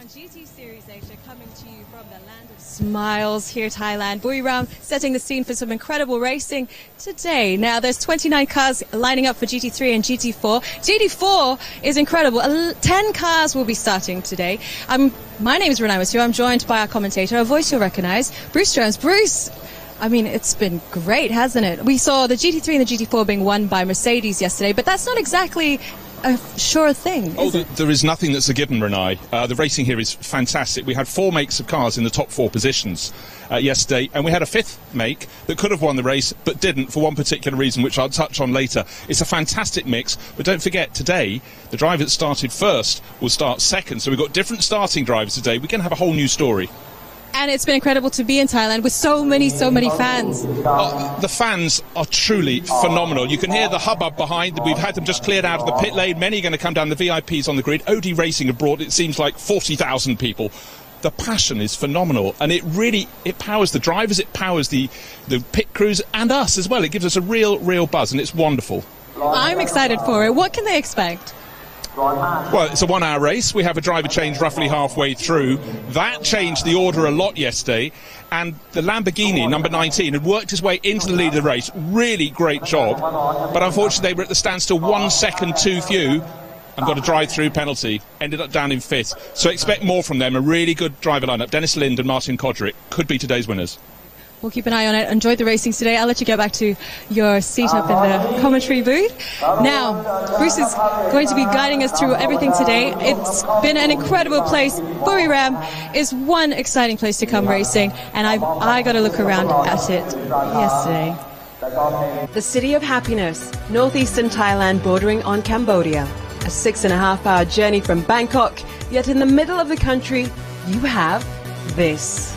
GT Series Asia, coming to you from the land of smiles here, Thailand. Buriram setting the scene for some incredible racing today. Now, there's 29 cars lining up for GT3 and GT4. GT4 is incredible. 10 cars will be starting today. My name is Renai Masu. I'm joined by our commentator, a voice you'll recognize, Bruce Jones. Bruce, I mean, it's been great, hasn't it? We saw the GT3 and the GT4 being won by Mercedes yesterday, but that's not exactly a sure thing. There is nothing that's a given, Renai. The racing here is fantastic. We had 4 makes of cars in the top 4 positions yesterday, and we had a 5th make that could have won the race but didn't for one particular reason, which I'll touch on later. It's a fantastic mix, but don't forget, today the driver that started first will start second, so we've got different starting drivers today. We're going to have a whole new story. And it's been incredible to be in Thailand with so many fans. The fans are truly phenomenal. You can hear the hubbub behind. We've had them just cleared out of the pit lane. Many are going to come down. The VIPs on the grid. Audi Racing have brought, it seems like, 40,000 people. The passion is phenomenal, and it powers the drivers, it powers the pit crews and us as well. It gives us a real buzz, and it's wonderful. I'm excited for it. What can they expect? Well, it's a 1-hour race. We have a driver change roughly halfway through. That changed the order a lot yesterday, and the Lamborghini, number 19, had worked his way into the lead of the race. Really great job. But unfortunately, they were at the standstill 1 second too few and got a drive-through penalty. Ended up down in 5th. So expect more from them. A really good driver lineup. Dennis Lind and Martin Kodrick could be today's winners. We'll keep an eye on it. Enjoy the racing today. I'll let you get back to your seat up in the commentary booth. Now, Bruce is going to be guiding us through everything today. It's been an incredible place. Buriram is one exciting place to come racing, and I got to look around at it yesterday. The city of happiness, northeastern Thailand bordering on Cambodia. A 6.5-hour journey from Bangkok, yet in the middle of the country, you have this.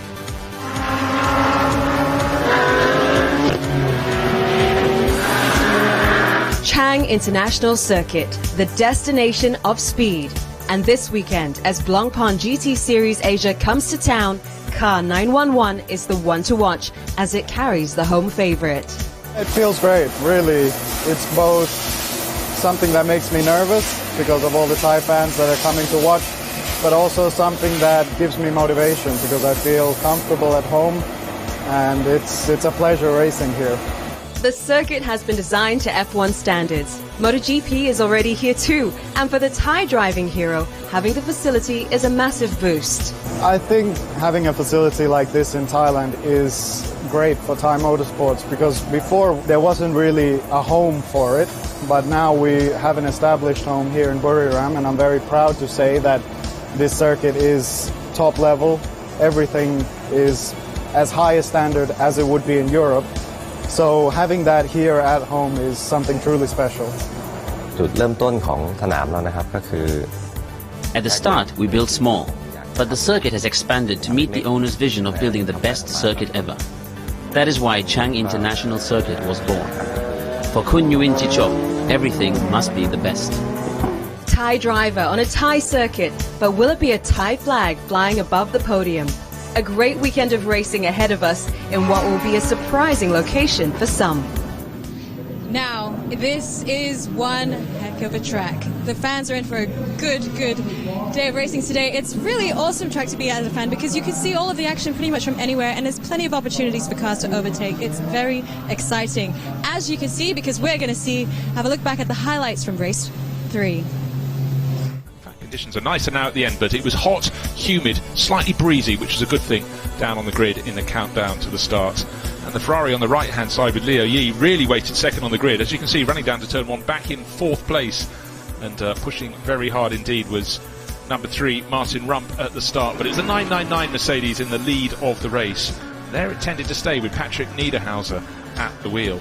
Chang International Circuit, the destination of speed. And this weekend, as Blancpain GT Series Asia comes to town, car 911 is the one to watch as it carries the home favorite. It feels great, really. It's both something that makes me nervous because of all the Thai fans that are coming to watch, but also something that gives me motivation because I feel comfortable at home, and it's a pleasure racing here. The circuit has been designed to F1 standards. MotoGP is already here too, and for the Thai driving hero, having the facility is a massive boost. I think having a facility like this in Thailand is great for Thai motorsports because before there wasn't really a home for it, but now we have an established home here in Buriram, and I'm very proud to say that this circuit is top level. Everything is as high a standard as it would be in Europe. So having that here at home is something truly special. At the start, we built small, but the circuit has expanded to meet the owner's vision of building the best circuit ever. That is why Chang International Circuit was born. For Kun Yuin Chichok, everything must be the best. Thai driver on a Thai circuit, but will it be a Thai flag flying above the podium? A great weekend of racing ahead of us in what will be a surprising location for some. Now, this is one heck of a track. The fans are in for a good day of racing today. It's really awesome track to be as a fan because you can see all of the action pretty much from anywhere, and there's plenty of opportunities for cars to overtake. It's very exciting, as you can see, because we're going to have a look back at the highlights from race 3. Conditions are nicer now at the end, but it was hot, humid, slightly breezy, which is a good thing down on the grid in the countdown to the start. And the Ferrari on the right hand side with Leo Yi really waited second on the grid. As you can see, running down to turn 1, back in 4th place, and pushing very hard indeed was number 3 Martin Rump at the start. But it was a 999 Mercedes in the lead of the race. There it tended to stay with Patrick Niederhauser at the wheel.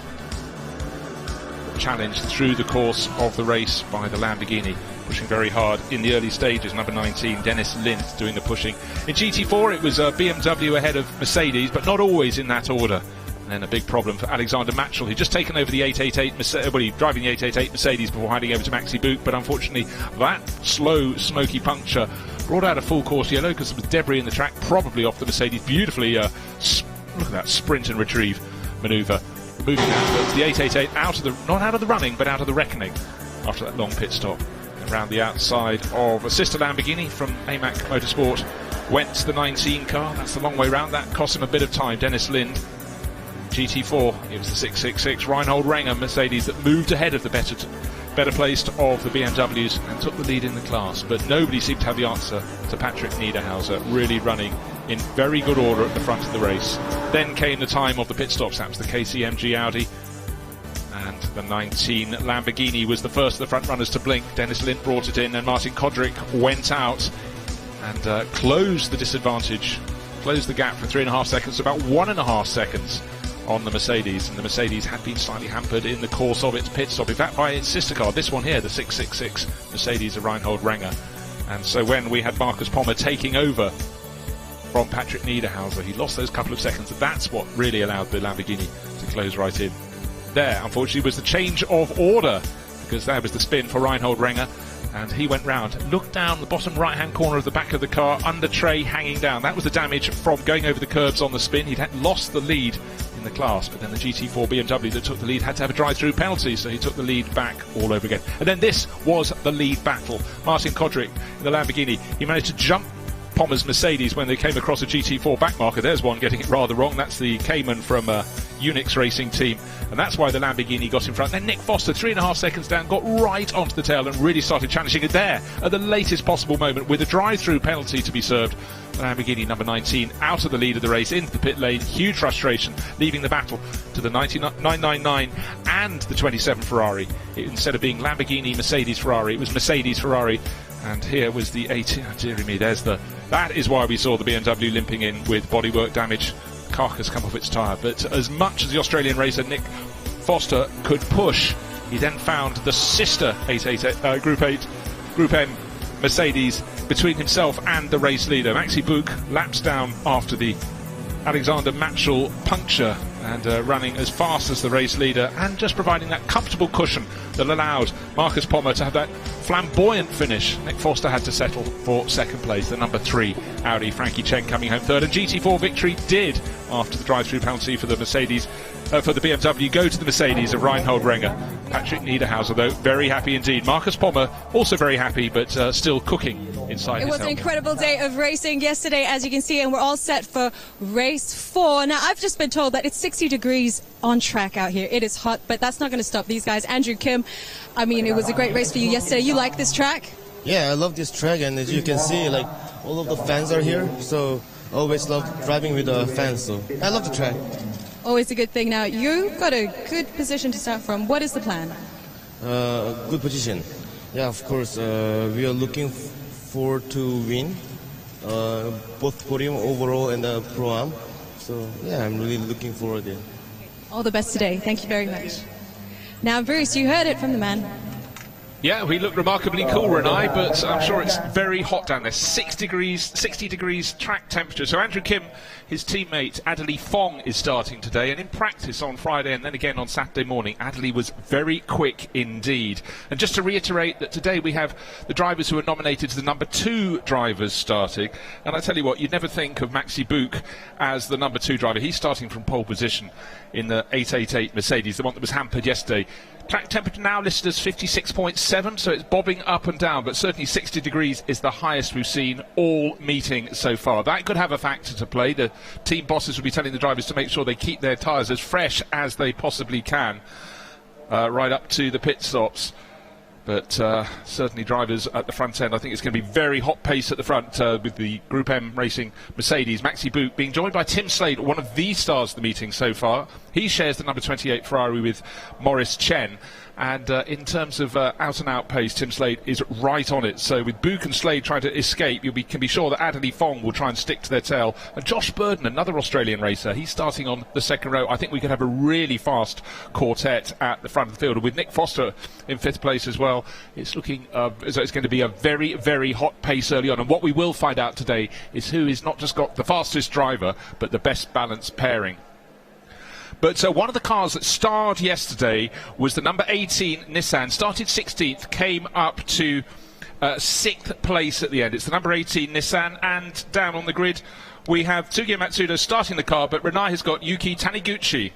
Challenged through the course of the race by the Lamborghini, pushing very hard in the early stages. Number 19 Dennis Lind doing the pushing. In GT4 it was BMW ahead of Mercedes, but not always in that order. And then a big problem for Alexander Matchell, who'd just taken over the 888 driving the 888 Mercedes before handing over to Maxi Boot, but unfortunately that slow smoky puncture brought out a full course yellow because there was debris in the track, probably off the Mercedes. Beautifully look at that sprint and retrieve manoeuvre. Moving out the 888 not out of the running, but out of the reckoning after that long pit stop. around the outside of a sister Lamborghini from AMAC Motorsport. Went to the 19 car. That's the long way round. That cost him a bit of time. Dennis Lind. GT4, it was the 666 Reinhold Renger Mercedes that moved ahead of the better placed of the BMWs and took the lead in the class. But nobody seemed to have the answer to Patrick Niederhauser, really running in very good order at the front of the race. Then came the time of the pit stops. That was the KCMG Audi. And the 19 Lamborghini was the first of the front runners to blink. Dennis Lind brought it in, and Martin Kodrick went out and closed the disadvantage, closed the gap from 3.5 seconds to about 1.5 seconds on the Mercedes. And the Mercedes had been slightly hampered in the course of its pit stop, in fact by its sister car, this one here, the 666 Mercedes of Reinhold Renger. And so when we had Marcus Pommer taking over from Patrick Niederhauser, he lost those couple of seconds. That's what really allowed the Lamborghini to close right in. There, unfortunately, was the change of order, because there was the spin for Reinhold Renger, and he went round, looked down the bottom right-hand corner of the back of the car, under tray hanging down. That was the damage from going over the curbs on the spin. He'd lost the lead in the class, but then the GT4 BMW that took the lead had to have a drive-through penalty, so he took the lead back all over again. And then this was the lead battle. Martin Kodrick in the Lamborghini, he managed to jump Pommer's Mercedes when they came across a GT4 backmarker. There's one getting it rather wrong. That's the Cayman from Unix Racing Team, and that's why the Lamborghini got in front. Then Nick Foster, 3.5 seconds down, got right onto the tail and really started challenging it there at the latest possible moment with a drive-through penalty to be served. The Lamborghini number 19 out of the lead of the race into the pit lane. Huge frustration, leaving the battle to the 999 and the 27 Ferrari. Instead of being Lamborghini, Mercedes, Ferrari, it was Mercedes, Ferrari. And here was the 18. Oh, dearie me, that is why we saw the BMW limping in with bodywork damage. Carcass come off its tyre. But as much as the Australian racer Nick Foster could push, he then found the sister Group M Mercedes between himself and the race leader. Maxi Buch laps down after the Alexander Matchell puncture and running as fast as the race leader and just providing that comfortable cushion that allowed Marcus Pommer to have that flamboyant finish. Nick Foster had to settle for second place. The number 3 Audi, Frankie Chen, coming home third, and GT4 victory did, after the drive-through penalty for the Mercedes, for the BMW, go to the Mercedes of Reinhold Renger. Patrick Niederhauser, though, very happy indeed. Marcus Pommer also very happy, but still cooking inside his helmet. It was an incredible day of racing yesterday, as you can see, and we're all set for race 4. Now, I've just been told that it's 60 degrees on track out here. It is hot, but that's not going to stop these guys. Andrew Kim, I mean, it was a great race for you yesterday. You like this track? Yeah, I love this track, and as you can see, like, all of the fans are here, so always love driving with the fans, so I love the track. Always a good thing. Now, you've got a good position to start from. What is the plan? Good position. Yeah, of course, we are looking forward to win both podium overall and the Pro-Am. So, yeah, I'm really looking forward to it. All the best today. Thank you very much. Now, Bruce, you heard it from the man. Yeah, we look remarkably cool, Renai, but I'm sure it's very hot down there. 60 degrees track temperature. So Andrew Kim, his teammate Adderley Fong, is starting today, and in practice on Friday and then again on Saturday morning, Adderley was very quick indeed. And just to reiterate that today we have the drivers who are nominated to the number 2 drivers starting. And I tell you what, you'd never think of Maxi Buch as the number 2 driver. He's starting from pole position in the 888 Mercedes, the one that was hampered yesterday. Track temperature now listed as 56.7, so it's bobbing up and down, but certainly 60 degrees is the highest we've seen all meeting so far. That could have a factor to play. The team bosses will be telling the drivers to make sure they keep their tyres as fresh as they possibly can right up to the pit stops. But certainly drivers at the front end, I think it's going to be very hot pace at the front with the Group M Racing Mercedes. Maxi Buch being joined by Tim Slade, one of the stars of the meeting so far. He shares the number 28 Ferrari with Maurice Chen. And in terms of out-and-out pace, Tim Slade is right on it. So with Buch and Slade trying to escape, you can be sure that Adderley Fong will try and stick to their tail. And Josh Burden, another Australian racer, he's starting on the second row. I think we could have a really fast quartet at the front of the field. And with Nick Foster in 5th place as well, it's looking as though it's going to be a very, very hot pace early on. And what we will find out today is who is not just got the fastest driver, but the best balanced pairing. But one of the cars that starred yesterday was the number 18 Nissan. Started 16th, came up to 6th place at the end. It's the number 18 Nissan, and down on the grid we have Tsugi Matsuda starting the car, but Renai has got Yuki Taniguchi.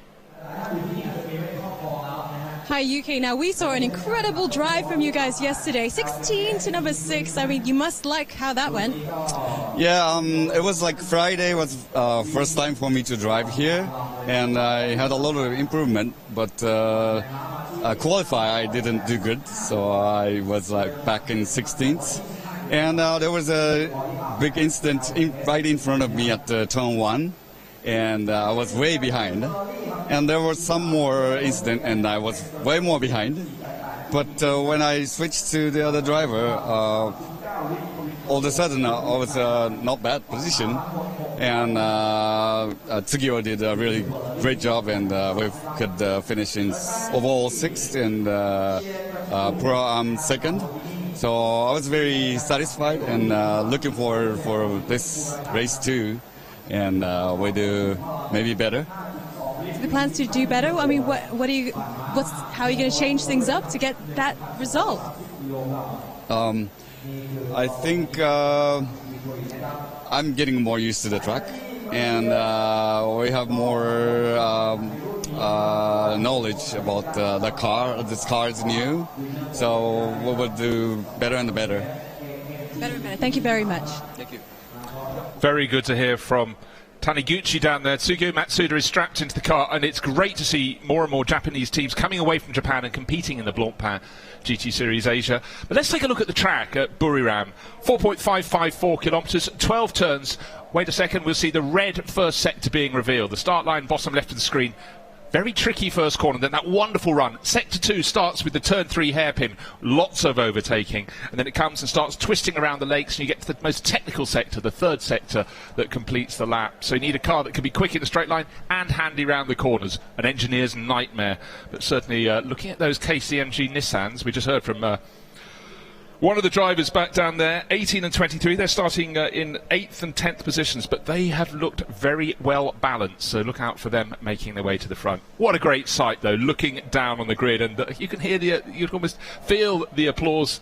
Hi, UK. Now, we saw an incredible drive from you guys yesterday. 16 to number 6. I mean, you must like how that went. Yeah, it was like Friday was first time for me to drive here, and I had a lot of improvement, but qualify I didn't do good, so I was like back in 16th. And there was a big incident right in front of me at turn 1, and I was way behind. And there was some more incident, and I was way more behind. But when I switched to the other driver, all of a sudden I was not bad position. And Tsugio did a really great job, and we could finish in overall 6th and Pro 2nd. So I was very satisfied and looking forward for this race too, and we do maybe better. The plans to do better. I mean, how are you going to change things up to get that result? I think I'm getting more used to the track, and we have more knowledge about the car. This car is new, so we will do better and better. Better and better. Thank you very much. Thank you. Very good to hear from Taniguchi down there. Tsugio Matsuda is strapped into the car, and it's great to see more and more Japanese teams coming away from Japan and competing in the Blancpain GT Series Asia. But let's take a look at the track at Buriram. 4.554 kilometres, 12 turns. Wait a second, we'll see the red first sector being revealed. The start line, bottom left of the screen. Very tricky first corner, then that wonderful run. Sector 2 starts with the turn 3 hairpin, lots of overtaking, and then it comes and starts twisting around the lakes, and you get to the most technical sector, the third sector, that completes the lap. So you need a car that can be quick in the straight line and handy round the corners. An engineer's nightmare. But certainly looking at those KCMG Nissans, we just heard from one of the drivers back down there, 18 and 23. They're starting in 8th and 10th positions, but they have looked very well balanced, so look out for them making their way to the front. What a great sight, though, looking down on the grid, and you can hear you can almost feel the applause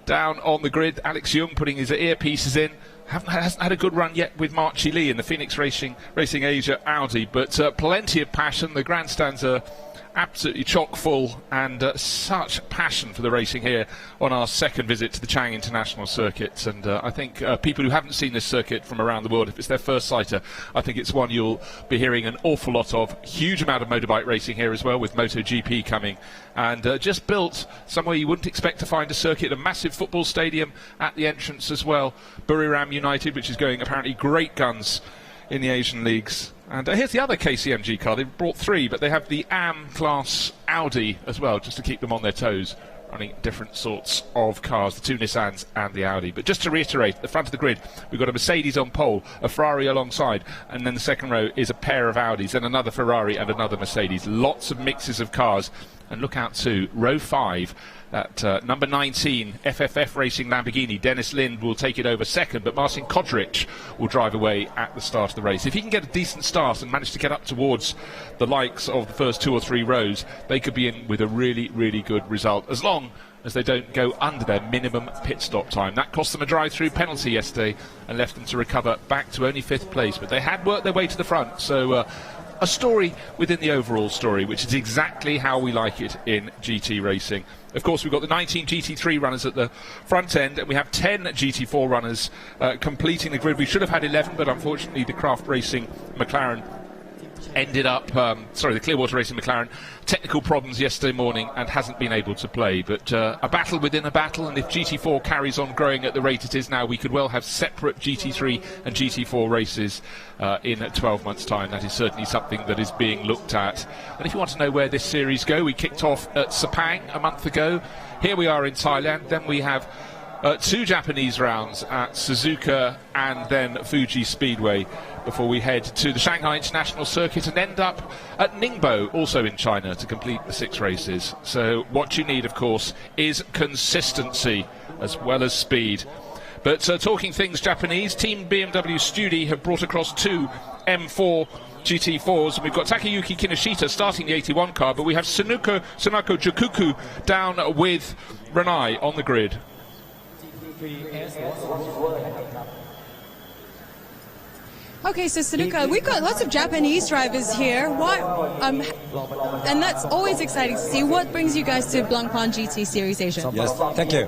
down on the grid. Alex Young putting his earpieces in. Hasn't had a good run yet with Marchi Lee in the Phoenix Racing Asia Audi, but plenty of passion. The grandstands are absolutely chock full, and such passion for the racing here on our second visit to the Chang International Circuit. And I think people who haven't seen this circuit from around the world, if it's their first sighter, I think it's one you'll be hearing an awful lot of. Huge amount of motorbike racing here as well, with MotoGP coming, and just built somewhere you wouldn't expect to find a circuit. A massive football stadium at the entrance as well. Buriram United, which is going apparently great guns in the Asian leagues. And here's the other KCMG car. They've brought 3, but they have the AM class Audi as well, just to keep them on their toes, running different sorts of cars, the 2 Nissans and the Audi. But just to reiterate, at the front of the grid, we've got a Mercedes on pole, a Ferrari alongside, and then the second row is a pair of Audis, and another Ferrari and another Mercedes. Lots of mixes of cars. And look out to row 5, at number 19, FFF Racing Lamborghini. Dennis Lind will take it over second, but Marcin Kodrich will drive away at the start of the race. If he can get a decent start and manage to get up towards the likes of the first 2 or 3 rows, they could be in with a really, really good result, as long as they don't go under their minimum pit stop time. That cost them a drive-through penalty yesterday and left them to recover back to only 5th place, but they had worked their way to the front, so a story within the overall story, which is exactly how we like it in GT racing. Of course, we've got the 19 GT3 runners at the front end, and we have 10 GT4 runners completing the grid. We should have had 11, but unfortunately the Craft Racing McLaren ended up, the Clearwater Racing McLaren, technical problems yesterday morning and hasn't been able to play. But a battle within a battle, and if GT4 carries on growing at the rate it is now, we could well have separate GT3 and GT4 races in 12 months' time. That is certainly something that is being looked at. And if you want to know where this series go, we kicked off at Sepang a month ago. Here we are in Thailand. Then we have 2 Japanese rounds at Suzuka and then Fuji Speedway before we head to the Shanghai International Circuit and end up at Ningbo, also in China, to complete the 6 races. So what you need, of course, is consistency as well as speed. But talking things Japanese, Team BMW Studi have brought across 2 M4 GT4s. We've got Takayuki Kinoshita starting the 81 car, but we have Sunako Jukuku down with Renai on the grid. Okay, so Sanuka, we've got lots of Japanese drivers here. What? And that's always exciting to see. What brings you guys to Blancpain GT Series Asia? Yes, thank you.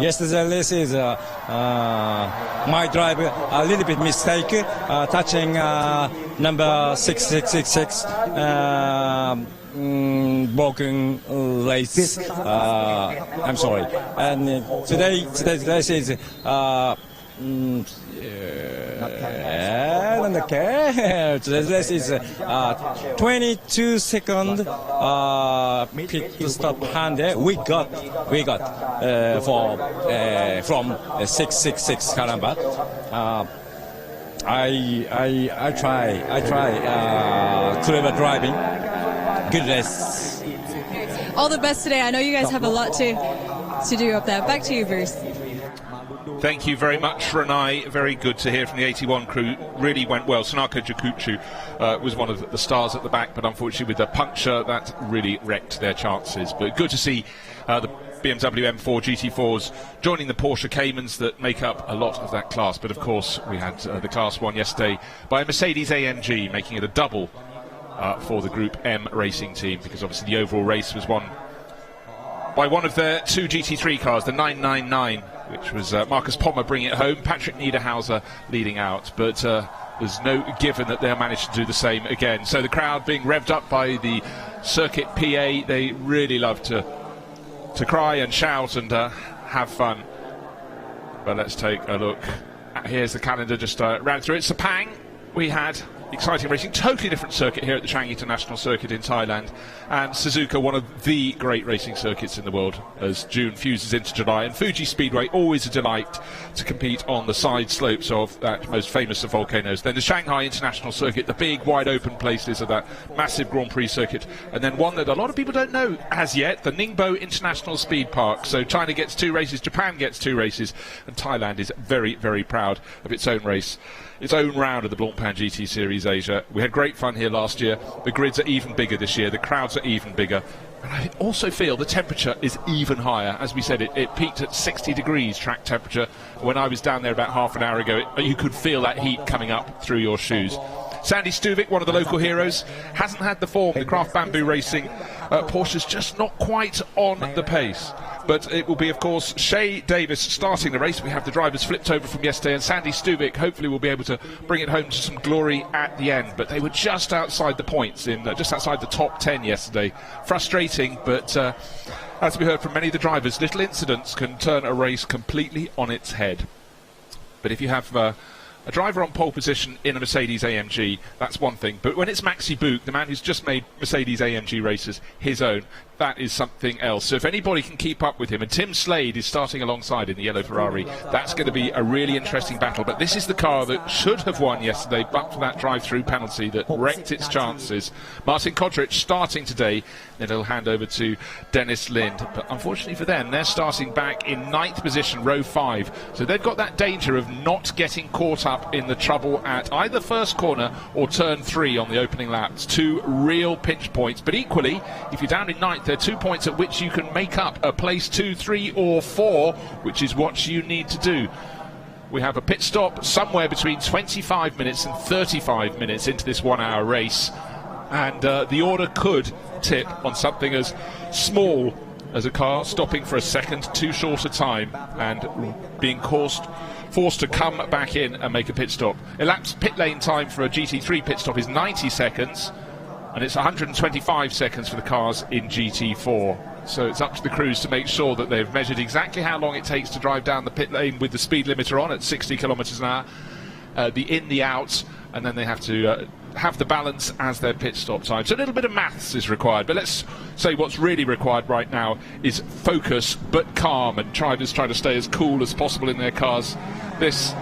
Yesterday's race is my drive a little bit mistake, touching number 6666. Broken race. I'm sorry. And today's race is. Today's race is 22 second pit stop hand. We got from 666 Karamba. I try clever driving. Good race. All the best today. I know you guys have a lot to do up there. Back to you, Bruce. Thank you very much, Renai. Very good to hear from the 81 crew. Really went well. Sanako Jakuchu was one of the stars at the back, but unfortunately with a puncture, that really wrecked their chances. But good to see the BMW M4 GT4s joining the Porsche Caymans that make up a lot of that class. But of course, we had the Class 1 yesterday by Mercedes-AMG, making it a double for the Group M racing team, because obviously the overall race was won by one of their two GT3 cars, the 999, which was Marcus Pommer bringing it home, Patrick Niederhauser leading out, but there's no given that they'll manage to do the same again. So the crowd being revved up by the circuit PA, they really love to cry and shout and have fun. But let's take a look. Here's the calendar, just ran through it. Sepang, we had exciting racing, totally different circuit here at the Chang International Circuit in Thailand, and Suzuka, one of the great racing circuits in the world, as June fuses into July, and Fuji Speedway, always a delight to compete on the side slopes of that most famous of volcanoes. Then the Shanghai International Circuit, the big wide open places of that massive Grand Prix circuit, and then one that a lot of people don't know as yet, the Ningbo International Speed Park. So China gets 2 races, Japan gets 2 races, and Thailand is very, very proud of its own race, its own round of the Blancpain GT Series Asia. We had great fun here last year. The grids are even bigger this year. The crowds are even bigger. And I also feel the temperature is even higher. As we said, it peaked at 60 degrees track temperature. When I was down there about half an hour ago, you could feel that heat coming up through your shoes. Sandy Stuvik, one of the local heroes, hasn't had the form. The Craft Bamboo Racing Porsche's just not quite on the pace. But it will be, of course, Shay Davis starting the race. We have the drivers flipped over from yesterday, and Sandy Stuvik hopefully will be able to bring it home to some glory at the end. But they were just outside the points, just outside the top 10 yesterday. Frustrating, but as we heard from many of the drivers, little incidents can turn a race completely on its head. But if you have a driver on pole position in a Mercedes-AMG, that's one thing. But when it's Maxi Book, the man who's just made Mercedes-AMG races his own, that is something else. So if anybody can keep up with him, and Tim Slade is starting alongside in the yellow Ferrari, that's going to be a really interesting battle. But this is the car that should have won yesterday, but for that drive-through penalty that wrecked its chances. Martin Kodrich starting today, then he'll hand over to Dennis Lind. But unfortunately for them, they're starting back in 9th position, row 5. So they've got that danger of not getting caught up in the trouble at either first corner or turn 3 on the opening laps. 2 real pinch points. But equally, if you're down in 9th, there are 2 points at which you can make up a place 2, 3 or 4, which is what you need to do. We have a pit stop somewhere between 25 minutes and 35 minutes into this 1-hour race, and the order could tip on something as small as a car stopping for a second too short a time and being forced to come back in and make a pit stop. Elapsed pit lane time for a GT3 pit stop is 90 seconds, and it's 125 seconds for the cars in GT4. So it's up to the crews to make sure that they've measured exactly how long it takes to drive down the pit lane with the speed limiter on at 60 kilometers an hour, the in, the out, and then they have to have the balance as their pit stop time. So a little bit of maths is required, but let's say what's really required right now is focus but calm, and drivers try to stay as cool as possible in their cars. This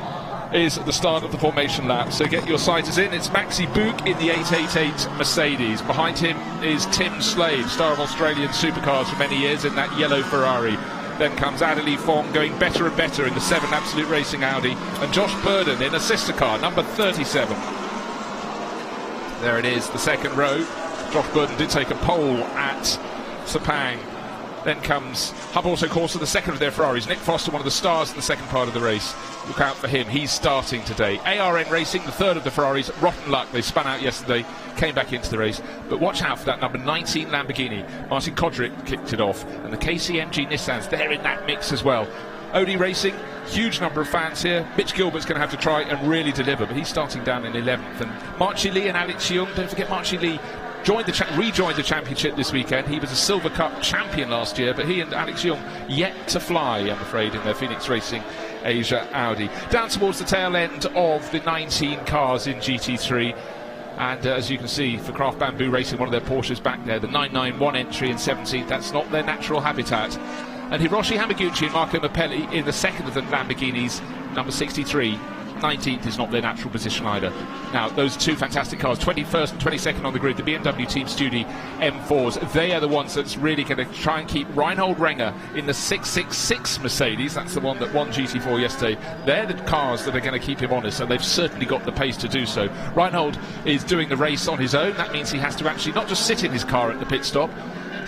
is the start of the formation lap, so get your sighters in. It's Maxi Book in the 888 Mercedes. Behind him is Tim Slade, star of Australian supercars for many years in that yellow Ferrari. Then comes Adelie Fong, going better and better in the 7 Absolute Racing Audi, and Josh Burden in a sister car, number 37. There it is, the second row. Josh Burden did take a pole at Sepang. Then comes Hub Auto Corsa, the second of their Ferraris. Nick Foster, one of the stars in the second part of the race. Look out for him. He's starting today. ARN Racing, the third of the Ferraris. Rotten luck. They spun out yesterday, came back into the race. But watch out for that number 19 Lamborghini. Martin Kodrick kicked it off. And the KCMG Nissans, they're in that mix as well. Audi Racing, huge number of fans here. Mitch Gilbert's going to have to try and really deliver, but he's starting down in 11th. And Marchi Lee and Alex Young, don't forget Marchi Lee rejoined the championship this weekend. He was a Silver Cup champion last year, but he and Alex Young yet to fly, I'm afraid, in their Phoenix Racing Asia Audi. Down towards the tail end of the 19 cars in GT3. And as you can see, for Craft Bamboo Racing, one of their Porsches back there, the 991 entry in 17th, that's not their natural habitat. And Hiroshi Hamaguchi and Marco Mappelli in the second of the Lamborghinis, number 63. 19th is not their natural position either. Now, those two fantastic cars, 21st and 22nd on the grid, the BMW Team Studi M4s, they are the ones that's really going to try and keep Reinhold Renger in the 666 Mercedes. That's the one that won GT4 yesterday. They're the cars that are going to keep him honest, and they've certainly got the pace to do so. Reinhold is doing the race on his own. That means he has to actually not just sit in his car at the pit stop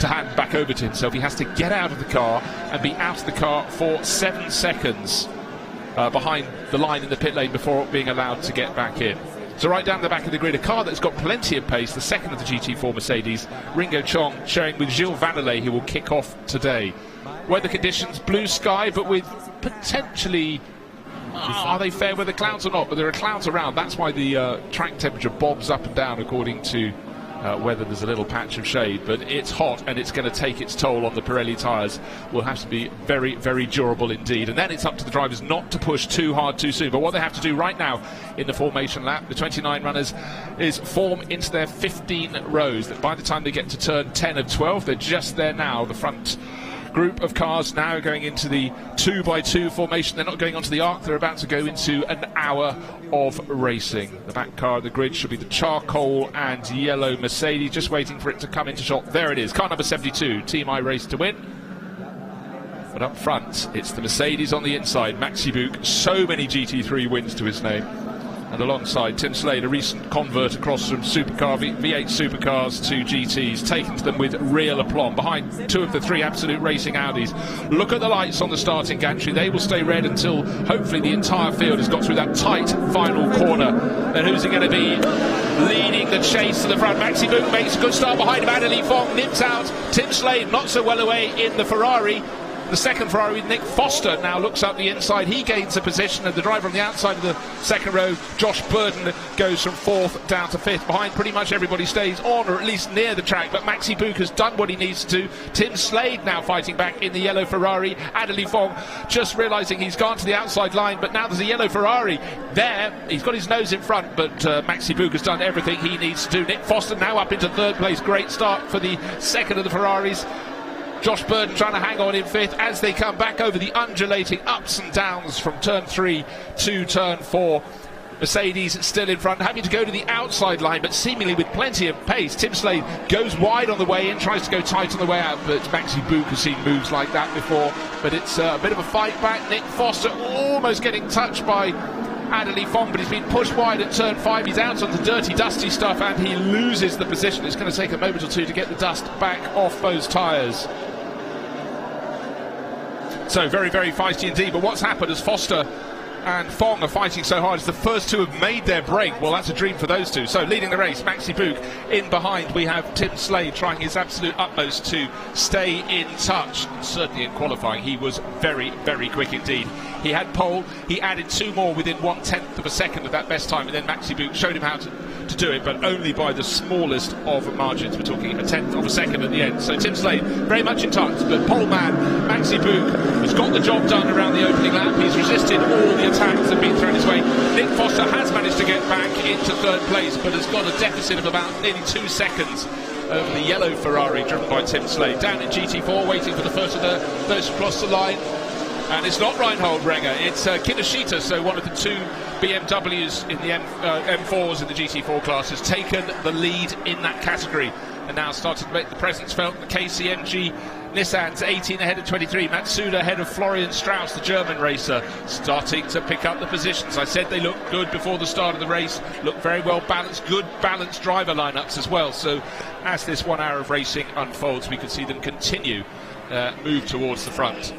to hand back over to himself. He has to get out of the car and be out of the car for 7 seconds behind the line in the pit lane before being allowed to get back in. So right down the back of the grid, a car that's got plenty of pace, the second of the GT4 Mercedes, Ringo Chong, sharing with Gilles Vannelet, who will kick off today. Weather conditions, blue sky, but with potentially... are they fair weather clouds or not? But there are clouds around. That's why the track temperature bobs up and down according to weather. There's a little patch of shade, but it's hot and it's going to take its toll on the Pirelli tyres. Will have to be very, very durable indeed. And then it's up to the drivers not to push too hard too soon. But what they have to do right now in the formation lap, the 29 runners, is form into their 15 rows. That by the time they get to turn 10 of 12, they're just there now. The front group of cars now going into the 2x2 formation. They're not going onto the arc, they're about to go into an hour of racing. The back car of the grid should be the charcoal and yellow Mercedes, just waiting for it to come into shot. There it is, car number 72, Team I Race to Win. But up front, it's the Mercedes on the inside, Maxi Buch, so many GT3 wins to his name. And alongside Tim Slade, a recent convert across from supercar V8 supercars to GTs, taken to them with real aplomb. Behind two of the three Absolute Racing Audis. Look at the lights on the starting gantry. They will stay red until hopefully the entire field has got through that tight final corner. Then who's it going to be leading the chase to the front? Maxi Buch makes a good start behind him. Adelie Fong nips out. Tim Slade not so well away in the Ferrari. The second Ferrari, Nick Foster, now looks up the inside. He gains a position, and the driver on the outside of the second row, Josh Burden, goes from 4th down to 5th. Behind pretty much everybody stays on, or at least near the track, but Maxi Buch has done what he needs to. Tim Slade now fighting back in the yellow Ferrari. Adelie Fong just realising he's gone to the outside line, but now there's a yellow Ferrari there. He's got his nose in front, but Maxi Buch has done everything he needs to do. Nick Foster now up into 3rd place. Great start for the second of the Ferraris. Josh Burden trying to hang on in 5th as they come back over the undulating ups and downs from turn 3 to turn 4. Mercedes still in front, having to go to the outside line, but seemingly with plenty of pace. Tim Slade goes wide on the way in, tries to go tight on the way out, but Maxi Buch has seen moves like that before. But it's a bit of a fight back. Nick Foster almost getting touched by Adelie Fong, but he's been pushed wide at turn 5. He's out on the dirty, dusty stuff, and he loses the position. It's going to take a moment or two to get the dust back off those tyres. So very, very feisty indeed. But what's happened is Foster and Fong are fighting so hard as the first two have made their break. Well, that's a dream for those two. So leading the race, Maxi Buch. In behind, we have Tim Slade trying his absolute utmost to stay in touch. Certainly in qualifying, he was very, very quick indeed. He had pole, he added 2 more within 1/10 of a second of that best time, and then Maxi Buch showed him how to do it, but only by the smallest of margins. We're talking 1/10 of a second at the end. So Tim Slade very much in touch, but pole man Maxi Buch has got the job done around the opening lap. He's resisted all the attacks that have been thrown his way. Nick Foster has managed to get back into 3rd place, but has got a deficit of about nearly 2 seconds over the yellow Ferrari driven by Tim Slade. Down in GT4, waiting for the first of those to cross the line. And it's not Reinhold Renger, it's Kinoshita, so one of the 2 BMWs in the M4s in the GT4 class has taken the lead in that category. and now started to make the presence felt. The KCMG Nissan's 18 ahead of 23. Matsuda ahead of Florian Strauss, the German racer, starting to pick up the positions. I said they looked good before the start of the race, looked very well balanced, good balanced driver lineups as well. So as this 1 hour of racing unfolds, we can see them continue move towards the front.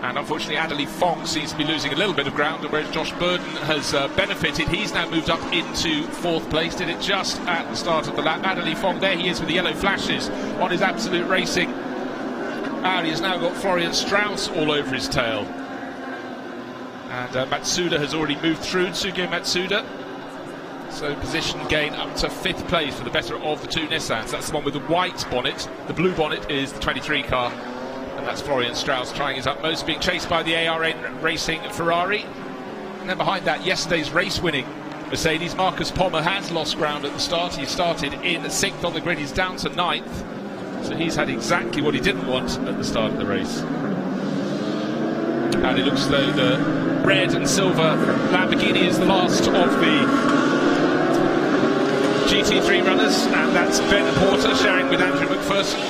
And unfortunately, Adderley Fong seems to be losing a little bit of ground, whereas Josh Burden has benefited. He's now moved up into 4th place. Did it just at the start of the lap. Adderley Fong, there he is with the yellow flashes on his Absolute Racing Audi. Has now got Florian Strauss all over his tail. And Matsuda has already moved through, Tsuge Matsuda. So position gain up to 5th place for the better of the 2 Nissans. That's the one with the white bonnet. The blue bonnet is the 23 car. And that's Florian Strauss trying his utmost, being chased by the ARN Racing Ferrari. And then behind that, yesterday's race-winning Mercedes. Marcus Pommer has lost ground at the start. He started in 6th on the grid. He's down to 9th. So he's had exactly what he didn't want at the start of the race. And it looks as though the red and silver Lamborghini is the last of the GT3 runners. And that's Ben Porter sharing with Andrew McPherson.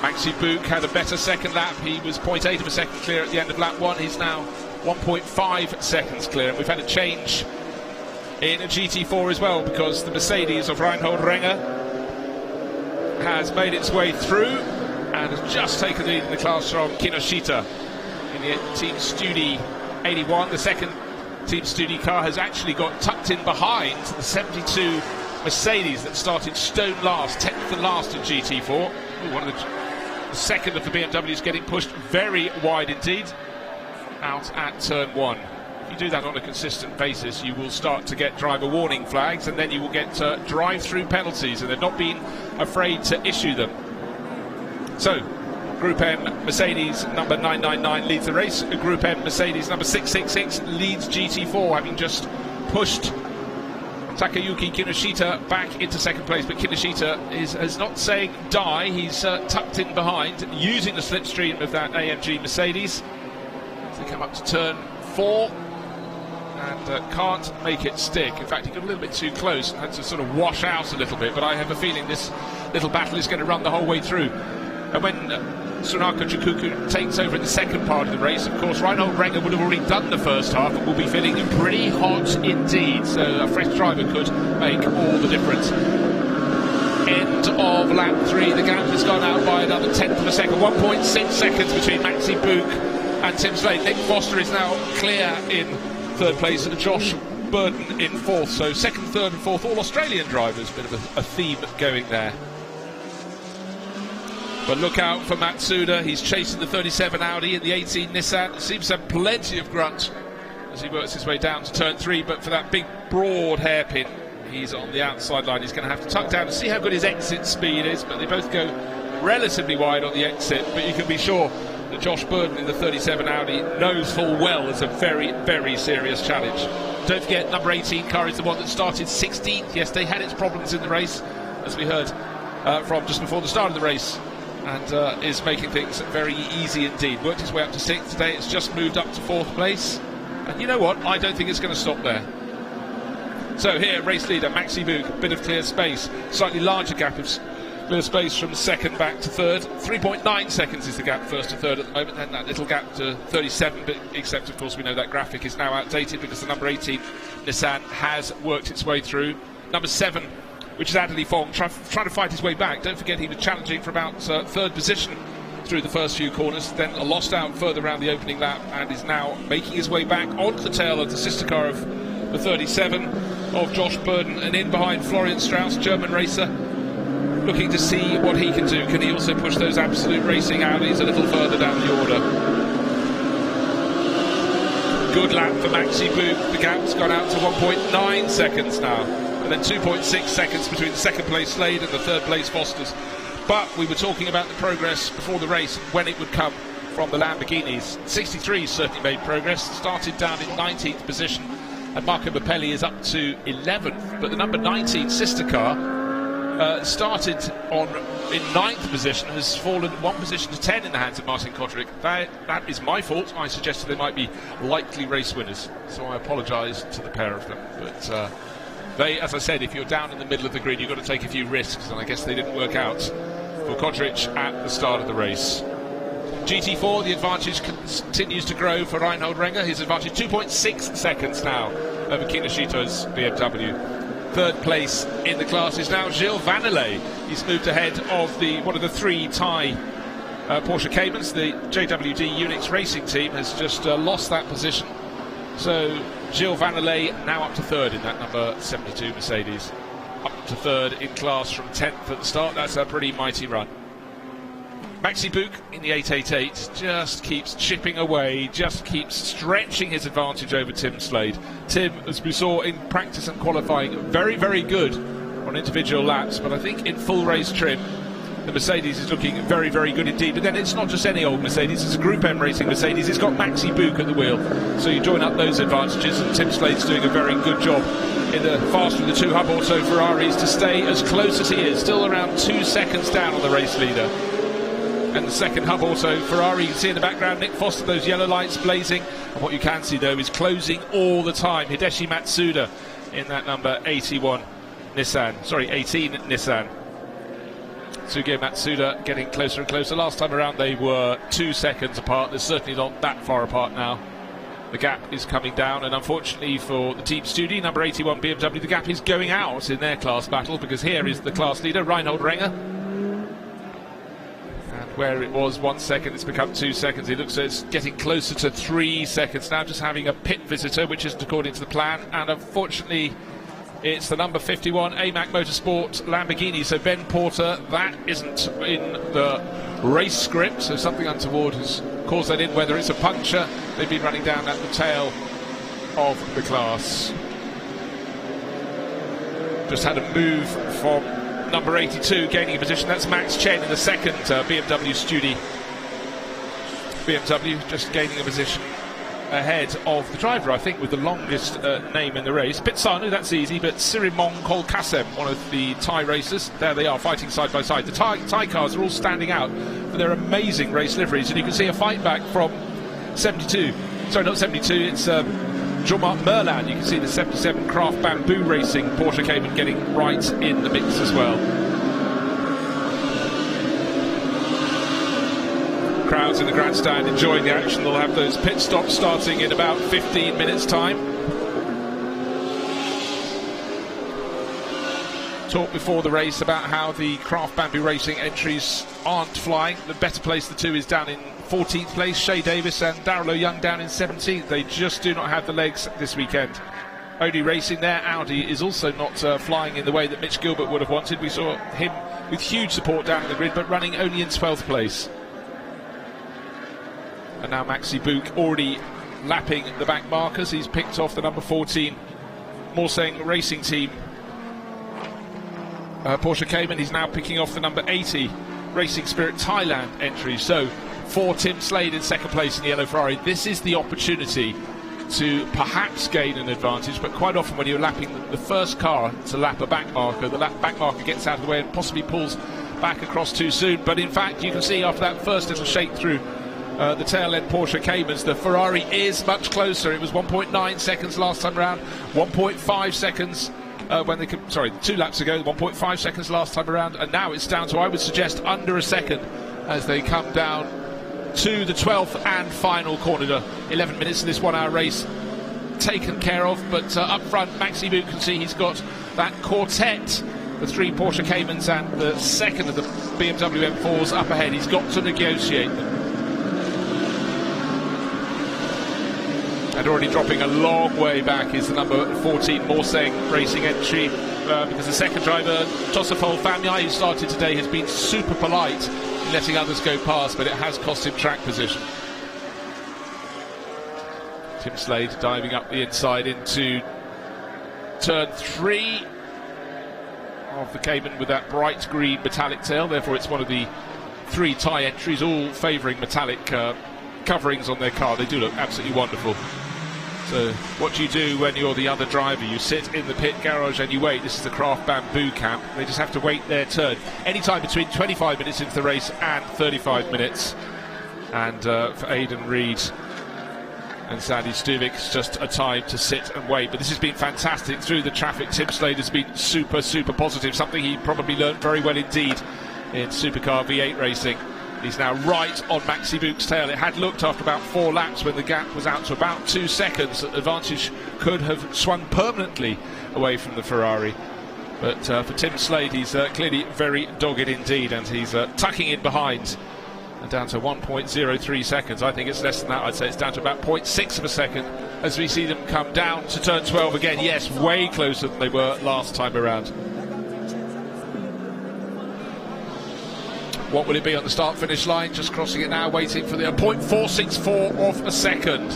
Maxi Book had a better second lap. He was 0.8 of a second clear at the end of lap 1. He's now 1.5 seconds clear. And we've had a change in a GT4 as well, because the Mercedes of Reinhold Renger has made its way through and has just taken the lead in the class from Kinoshita in the Team Studi 81. The second Team Studi car has actually got tucked in behind the 72 Mercedes that started stone last, 10th and last in GT4. Ooh, one of the second of the BMWs getting pushed very wide indeed out at turn 1. If you do that on a consistent basis, you will start to get driver warning flags, and then you will get drive-through penalties, and they've not been afraid to issue them. So Group M Mercedes number 999 leads the race. Group M Mercedes number 666 leads GT4, having just pushed Takayuki Kinoshita back into 2nd place, but Kinoshita is not saying die. He's tucked in behind, using the slipstream of that AMG Mercedes. They come up to turn 4 and can't make it stick. In fact, he got a little bit too close and had to sort of wash out a little bit, but I have a feeling this little battle is going to run the whole way through. And when Sunako Chikuku takes over in the second part of the race, of course, Reinhold Renger would have already done the first half and will be feeling pretty hot indeed. So a fresh driver could make all the difference. End of lap 3, the gap has gone out by another 10th of a second, 1.6 seconds between Maxi Book and Tim Slade. Nick Foster is now clear in 3rd place, and Josh Burden in 4th. So 2nd, 3rd and 4th, all Australian drivers, bit of a theme going there. But look out for Matsuda. He's chasing the 37 Audi and the 18 Nissan. Seems to have plenty of grunt as he works his way down to turn 3, but for that big broad hairpin, he's on the outside line. He's going to have to tuck down and see how good his exit speed is, but they both go relatively wide on the exit. But you can be sure that Josh Burden in the 37 Audi knows full well it's a very, very serious challenge. Don't forget, number 18 car is the one that started 16th yesterday, had its problems in the race, as we heard from just before the start of the race, and is making things very easy indeed. Worked his way up to 6th today. It's just moved up to 4th place, and you know what, I don't think it's going to stop there. So here, race leader Maxi Book, a bit of clear space, slightly larger gap of clear space from 2nd back to 3rd. 3.9 seconds is the gap 1st to 3rd at the moment, and that little gap to 37, but except of course we know that graphic is now outdated because the number 18 Nissan has worked its way through. Number 7, which is Adderley Fong, trying to fight his way back. Don't forget he was challenging for about 3rd position through the first few corners, then lost out further around the opening lap, and is now making his way back onto the tail of the sister car of the 37 of Josh Burden, and in behind Florian Strauss, German racer, looking to see what he can do. Can he also push those Absolute Racing Audis a little further down the order? Good lap for Maxi Book. The gap's gone out to 1.9 seconds now, and then 2.6 seconds between the 2nd place Slade and the 3rd place Fosters. But we were talking about the progress before the race, when it would come from the Lamborghinis. 63 certainly made progress, started down in 19th position, and Marco Mappelli is up to 11th. But the number 19 sister car started in 9th position, has fallen 1 position to 10 in the hands of Martin Kodrick. That is my fault. I suggested they might be likely race winners, so I apologise to the pair of them. But they, as I said, if you're down in the middle of the grid, you've got to take a few risks, and I guess they didn't work out for Kodrick at the start of the race. GT4, the advantage continues to grow for Reinhold Renger. His advantage 2.6 seconds now over Kinoshito's BMW. 3rd place in the class is now Gilles Vanelay. He's moved ahead of one of the 3 Thai Porsche Caymans. The JWD Unix Racing team has just lost that position. So Gilles Vanelay now up to 3rd in that number 72 Mercedes. Up to 3rd in class from 10th at the start. That's a pretty mighty run. Maxi Bouk in the 888 just keeps chipping away, just keeps stretching his advantage over Tim Slade. Tim, as we saw in practice and qualifying, very, very good on individual laps, but I think in full race trim, the Mercedes is looking very, very good indeed. But then it's not just any old Mercedes, it's a Group M racing Mercedes. It's got Maxi Bouk at the wheel. So you join up those advantages, and Tim Slade's doing a very good job in the faster of the 2 Hub Auto Ferraris to stay as close as he is, still around 2 seconds down on the race leader. And the 2nd Hub Auto Ferrari, you can see in the background Nick Foster, those yellow lights blazing. And what you can see though is closing all the time. Hideshi Matsuda in that number 18 Nissan. Tsuge Matsuda getting closer and closer. Last time around they were 2 seconds apart. They're certainly not that far apart now. The gap is coming down, and unfortunately for the Team Studi, number 81 BMW, the gap is going out in their class battle, because here is the class leader, Reinhold Renger. Where it was 1 second, it's become 2 seconds. It looks like it's getting closer to 3 seconds now, just having a pit visitor, which isn't according to the plan. And unfortunately, it's the number 51 AMAC Motorsport Lamborghini. So Ben Porter, that isn't in the race script, so something untoward has caused that in. Whether it's a puncture, they've been running down at the tail of the class. Just had a move from number 82 gaining a position. That's Max Chen in the 2nd BMW Studi. BMW just gaining a position ahead of the driver, I think, with the longest name in the race. Pitsanu, that's easy, but Sirimon Kolkasem, one of the Thai racers, there they are fighting side by side. The Thai cars are all standing out for their amazing race liveries, and you can see a fight back from 72. Sorry, not 72, it's Jean-Marc Merlan. You can see the 77 Craft Bamboo Racing Porsche Cayman getting right in the mix as well. Crowds in the grandstand enjoying the action. They'll have those pit stops starting in about 15 minutes time. Talked before the race about how the Craft Bamboo Racing entries aren't flying. The better place the two is down in 14th place, Shea Davis and Darrell Young down in 17th. They just do not have the legs this weekend. Audi Racing there, Audi is also not flying in the way that Mitch Gilbert would have wanted. We saw him with huge support down in the grid, but running only in 12th place. And now Maxi Bouk already lapping the back markers. He's picked off the number 14 Morseng Racing Team Porsche Cayman. He's now picking off the number 80 Racing Spirit Thailand entry. So for Tim Slade in 2nd place in the yellow Ferrari, this is the opportunity to perhaps gain an advantage, but quite often when you're lapping the first car to lap a back marker, the back marker gets out of the way and possibly pulls back across too soon. But in fact, you can see after that first little shake through the tail end Porsche Caymans, the Ferrari is much closer. It was 1.9 seconds last time around, 1.5 seconds 2 laps ago, 1.5 seconds last time around, and now it's down to, I would suggest, under a second as they come down to the 12th and final corner. 11 minutes in this 1 hour race taken care of, but up front Maxi Bouk can see he's got that quartet, the 3 Porsche Caymans and the 2nd of the BMW M4s up ahead. He's got to negotiate them. And already dropping a long way back is the number 14 Morseng Racing entry, because the 2nd driver, Tosafol Famyai, who started today, has been super polite in letting others go past, but it has cost him track position. Tim Slade diving up the inside into turn 3 of the Cayman with that bright green metallic tail. Therefore it's one of the 3 Thai entries, all favouring metallic coverings on their car. They do look absolutely wonderful. So what do you do when you're the other driver? You sit in the pit garage and you wait. This is the Craft Bamboo camp. They just have to wait their turn. Anytime between 25 minutes into the race and 35 minutes. And for Aidan Reid and Sandy Stuvik, it's just a time to sit and wait. But this has been fantastic through the traffic. Tim Slade has been super, super positive, something he probably learnt very well indeed in supercar V8 racing. He's now right on Maxi Buch's tail. It had looked after about 4 laps when the gap was out to about 2 seconds that the advantage could have swung permanently away from the Ferrari. But for Tim Slade, he's clearly very dogged indeed, and he's tucking in behind. And down to 1.03 seconds. I think it's less than that. I'd say it's down to about 0.6 of a second as we see them come down to turn 12 again. Yes, way closer than they were last time around. What will it be on the start-finish line? Just crossing it now, waiting for the 0.464 of a second.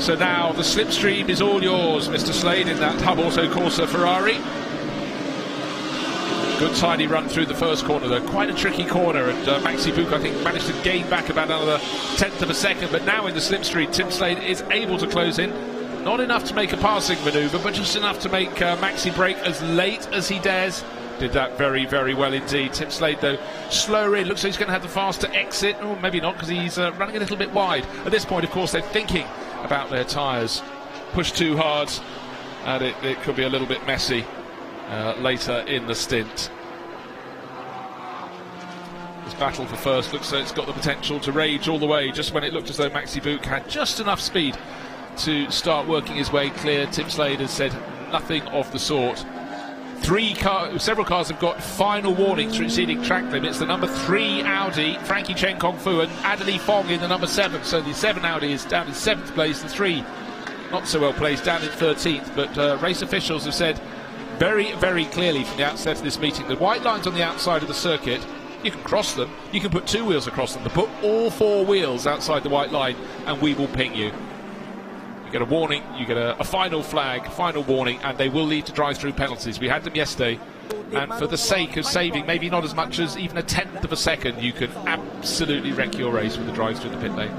So now the slipstream is all yours, Mr. Slade, in that Hub Auto Corsa Ferrari. Good tidy run through the first corner though, quite a tricky corner, and Maxi Buch I think managed to gain back about another 1/10 of a second, but now in the slipstream Tim Slade is able to close in. Not enough to make a passing manoeuvre, but just enough to make Maxi brake as late as he dares. Did that very, very well indeed. Tim Slade though, slower in, looks like he's going to have the faster exit, or maybe not because he's running a little bit wide. At this point of course they're thinking about their tyres. Push too hard and it could be a little bit messy later in the stint. This battle for first looks like it's got the potential to rage all the way, just when it looked as though Maxi Buch had just enough speed to start working his way clear. Tim Slade has said nothing of the sort. Several cars have got final warnings for exceeding track limits. The number 3 Audi, Frankie Chen Kong Fu, and Adderley Fong in the number 7. So the 7 Audi is down in 7th place, the 3 not so well placed down in 13th. But race officials have said very, very clearly from the outset of this meeting, the white lines on the outside of the circuit, you can cross them, you can put 2 wheels across them, but put all 4 wheels outside the white line and we will ping you. You get a warning, you get a final flag, final warning, and they will lead to drive-through penalties. We had them yesterday, and for the sake of saving maybe not as much as even a 1/10 of a second, you can absolutely wreck your race with the drive through the pit lane.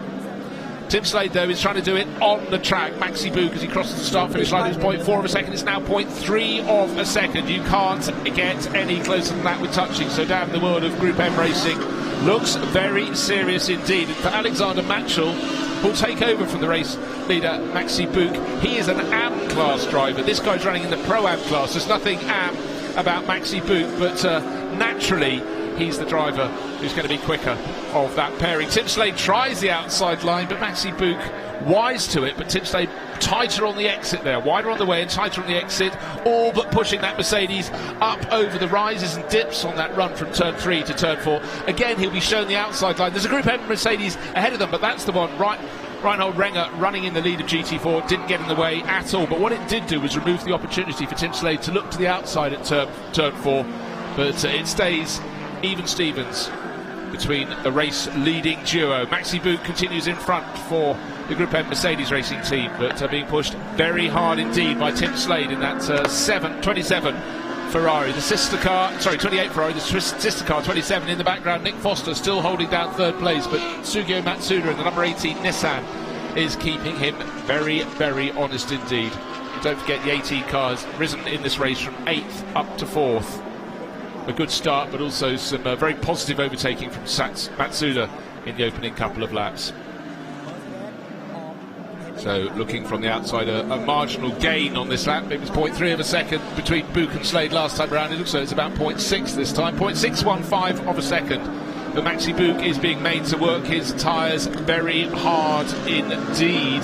Tim Slade though is trying to do it on the track. Maxi Buch, as he crosses the start-finish line, it's 0.4 of a second, it's now 0.3 of a second. You can't get any closer than that with touching, so down in the world of Group M racing, looks very serious indeed. And for Alexander Matchell, who'll take over from the race leader Maxi Buch, he is an AM class driver. This guy's running in the Pro-Am class. There's nothing AM about Maxi Buch, but naturally he's the driver who's going to be quicker of that pairing. Tim Slade tries the outside line, but Maxi Buch wise to it, but Tim Slade tighter on the exit there, wider on the way and tighter on the exit, all but pushing that Mercedes up over the rises and dips on that run from turn 3 to turn 4. Again, he'll be shown the outside line. There's a Group M Mercedes ahead of them, but that's the one. Reinhold Renger running in the lead of GT4, didn't get in the way at all, but what it did do was remove the opportunity for Tim Slade to look to the outside at turn 4, but it stays even Stevens between the race leading duo. Maxi Buch continues in front for the Group M Mercedes racing team, but being pushed very hard indeed by Tim Slade in that 27 Ferrari, the sister car, sorry, 28 Ferrari, the sister car 27 in the background. Nick Foster still holding down 3rd place, but Sugio Matsuda in the number 18 Nissan is keeping him very, very honest indeed. Don't forget the 18 cars risen in this race from 8th up to 4th. A good start, but also some very positive overtaking from Matsuda in the opening couple of laps. So looking from the outside, a marginal gain on this lap. It was 0.3 of a second between Buch and Slade last time around. It looks like it's about 0.6 this time, 0.615 of a second. But Maxi Buch is being made to work his tyres very hard indeed.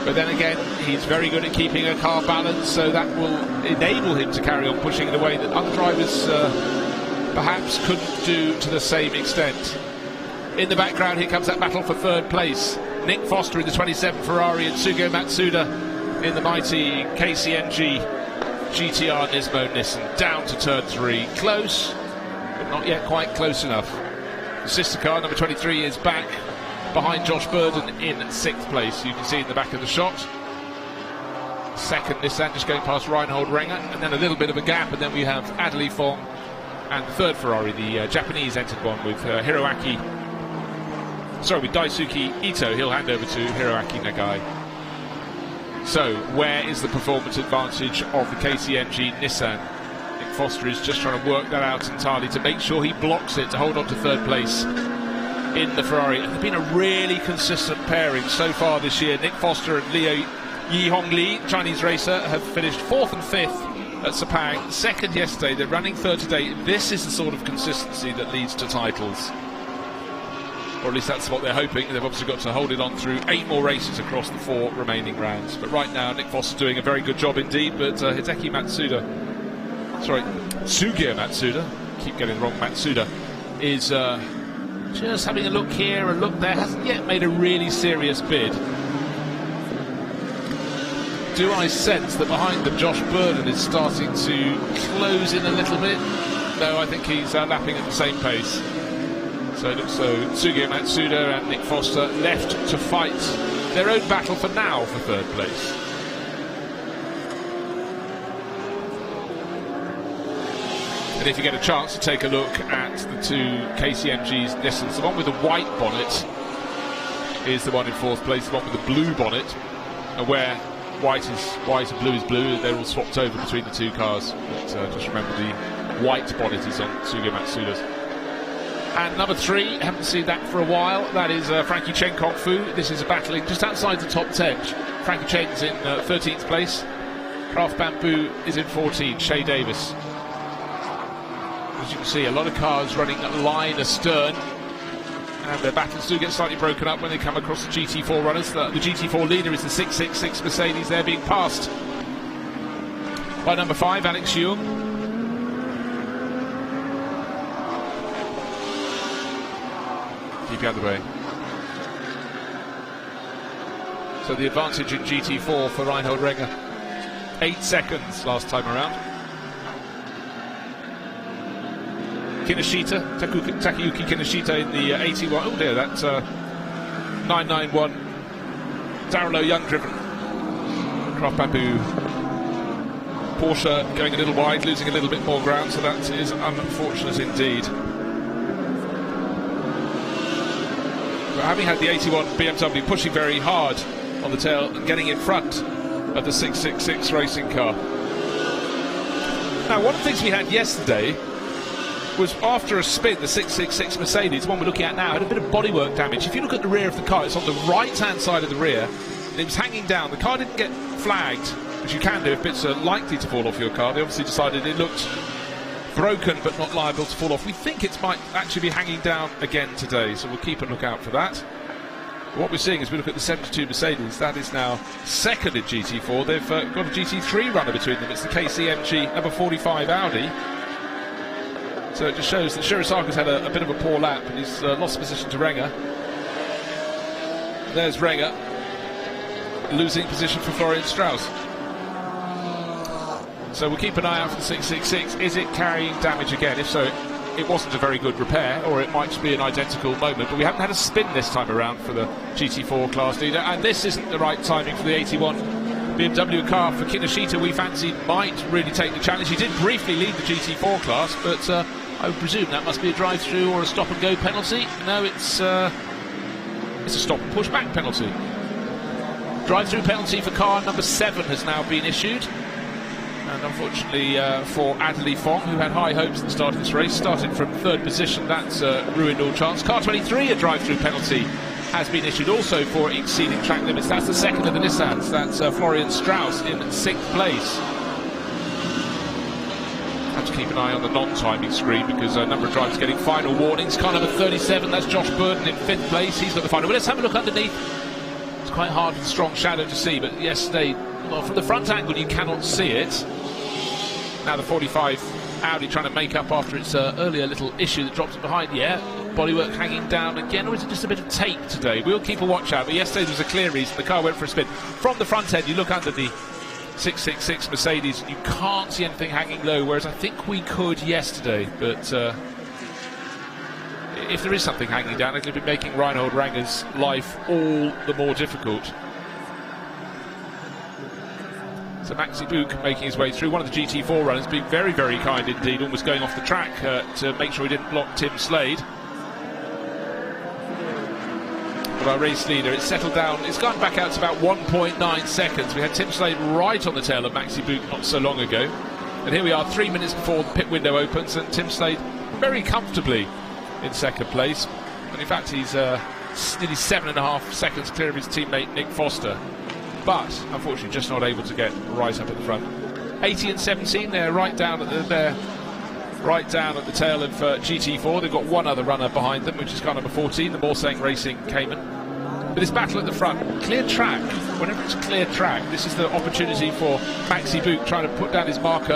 But then again, he's very good at keeping a car balanced, so that will enable him to carry on pushing in a way that other drivers perhaps couldn't do to the same extent. In the background, here comes that battle for 3rd place. Nick Foster in the 27 Ferrari and Sugio Matsuda in the mighty KCNG GTR Nismo Nissan. Down to turn 3. Close, but not yet quite close enough. The sister car, number 23, is back behind Josh Burden in 6th place. You can see in the back of the shot. 2nd Nissan just going past Reinhold Renger, and then a little bit of a gap, and then we have Adderley Fong and the 3rd Ferrari, the Japanese entered one with Hiroaki with Daisuke Ito. He'll hand over to Hiroaki Nagai. So, where is the performance advantage of the KCMG Nissan? Nick Foster is just trying to work that out entirely to make sure he blocks it to hold on to third place in the Ferrari. They've been a really consistent pairing so far this year. Nick Foster and Liu Yihong Li, Chinese racer, have finished 4th and 5th at Sepang, 2nd yesterday. They're running 3rd today. This is the sort of consistency that leads to titles. Or at least that's what they're hoping. They've obviously got to hold it on through 8 more races across the 4 remaining rounds. But right now, Nick Foster's doing a very good job indeed. But Sugiya Matsuda, keep getting the wrong Matsuda, is just having a look here, a look there. Hasn't yet made a really serious bid. Do I sense that behind them, Josh Burden is starting to close in a little bit? No, I think he's lapping at the same pace. So it looks so Sugiya Matsuda and Nick Foster left to fight their own battle for now for 3rd place. And if you get a chance to take a look at the 2 KCMG's Nissans, the one with the white bonnet is the one in 4th place, the one with the blue bonnet, and where white and blue is blue, they're all swapped over between the 2 cars. But just remember the white bonnet is on Sugiya Matsuda's. And number 3, haven't seen that for a while, that is Frankie Chen Kung Fu. This is a battling just outside the top 10. Frankie Chen's in 13th place. Craft Bamboo is in 14th, Shea Davis. As you can see, a lot of cars running line astern, and their battles do get slightly broken up when they come across the GT4 runners. The GT4 leader is the 666 Mercedes. They're being passed by number 5, Alex Young. Keep out of the way. So the advantage in GT4 for Reinhold Renger. 8 seconds last time around. Kinoshita, Takayuki Kinoshita in the 81. Oh dear, that's 991. Darrell Young driven. Craft Bamboo. Porsche going a little wide, losing a little bit more ground, so that is unfortunate indeed. But having had the 81 BMW pushing very hard on the tail and getting in front of the 666 racing car. Now, one of the things we had yesterday was after a spin, the 666 Mercedes, the one we're looking at now, had a bit of bodywork damage. If you look at the rear of the car, it's on the right-hand side of the rear, and it was hanging down. The car didn't get flagged, which you can do if bits are likely to fall off your car. They obviously decided it looked broken but not liable to fall off. We think it might actually be hanging down again today, so we'll keep a look out for that. What we're seeing is we look at the 72 Mercedes, that is now 2nd in GT4. They've got a GT3 runner between them. It's the KCMG number 45 Audi. So it just shows that Shirisaka's had a bit of a poor lap, and he's lost position to Renger. There's Renger, losing position for Florian Strauss. So we'll keep an eye out for the 666. Is it carrying damage again? If so, it wasn't a very good repair, or it might be an identical moment. But we haven't had a spin this time around for the GT4 class leader, and this isn't the right timing for the 81 BMW car for Kinoshita. We fancied might really take the challenge. He did briefly lead the GT4 class, but I would presume that must be a drive-through or a stop-and-go penalty. No, it's a stop-and-push-back penalty. Drive-through penalty for car number 7 has now been issued. And unfortunately for Adley Fong, who had high hopes at the start of this race, started from 3rd position, that's ruined all chance. Car 23, a drive-through penalty has been issued also for exceeding track limits. That's the 2nd of the Nissans. That's Florian Strauss in 6th place. Have to keep an eye on the non-timing screen because a number of drivers getting final warnings. Car number 37, that's Josh Burden in 5th place. He's got the final. Well, let's have a look underneath. It's quite hard with a strong shadow to see, but yesterday, well, from the front angle you cannot see it. Now the 45 Audi trying to make up after its earlier little issue that dropped it behind. Yeah, bodywork hanging down again, or is it just a bit of tape today? We'll keep a watch out, but yesterday there was a clear reason. The car went for a spin. From the front end, you look under the 666 Mercedes, you can't see anything hanging low, whereas I think we could yesterday. But if there is something hanging down, it'll be making Reinhold Ranger's life all the more difficult. So Maxi Book making his way through. One of the GT4 runners being very, very kind indeed, almost going off the track to make sure he didn't block Tim Slade. But our race leader, it's settled down. It's gone back out to about 1.9 seconds. We had Tim Slade right on the tail of Maxi Book not so long ago. And here we are 3 minutes before the pit window opens, and Tim Slade very comfortably in second place. And in fact, he's nearly 7.5 seconds clear of his teammate Nick Foster. But unfortunately, just not able to get right up at the front. 80 and 17, they're right down at the tail of GT4. They've got one other runner behind them, which is car number 14, the Morsang Racing Cayman. But this battle at the front, clear track. Whenever it's clear track, this is the opportunity for Maxi Book trying to put down his marker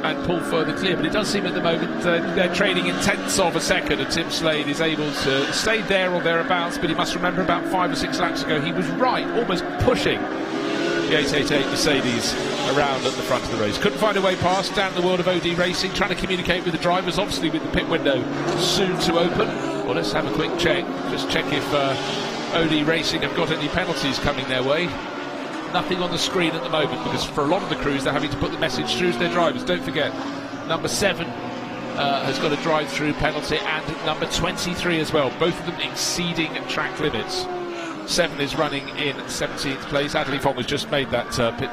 and pull further clear. But it does seem at the moment they're trading in tenths of a second, and Tim Slade is able to stay there or thereabouts. But he must remember about 5 or 6 laps ago, he was right, almost pushing the 888 Mercedes around at the front of the race. Couldn't find a way past. Down in the world of OD Racing, trying to communicate with the drivers, obviously with the pit window soon to open. Well, let's have a quick check. Just check if OD Racing have got any penalties coming their way. Nothing on the screen at the moment, because for a lot of the crews they're having to put the message through to their drivers. Don't forget, number 7 has got a drive-through penalty, and number 23 as well, both of them exceeding track limits. 7 is running in 17th place. Adley Fong has just made that pit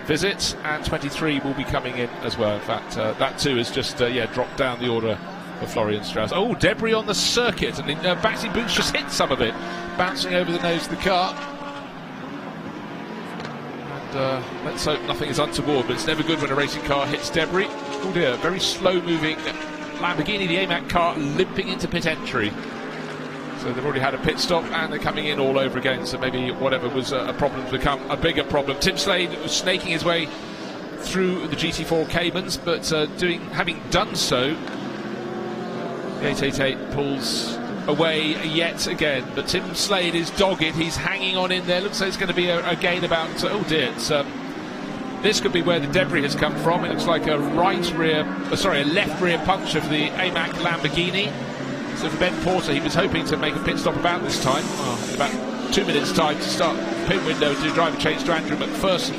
visit, and 23 will be coming in as well. In fact, that too has just dropped down the order for Florian Strauss. Oh, debris on the circuit, and Maxi Book's just hit some of it, bouncing over the nose of the car. And let's hope nothing is untoward, but it's never good when a racing car hits debris. Oh dear, very slow-moving Lamborghini, the AMAC car, limping into pit entry. So they've already had a pit stop, and they're coming in all over again. So maybe whatever was a problem has become a bigger problem. Tim Slade was snaking his way through the GT4 Caymans, but having done so, the 888 pulls away yet again. But Tim Slade is dogged. He's hanging on in there. Looks like it's going to be a gain about. Oh dear! This could be where the debris has come from. It looks like a left rear puncture for the AMAC Lamborghini. So for Ben Porter, he was hoping to make a pit stop about this time, in about 2 minutes' time, to start pit window and do driver change to Andrew McPherson.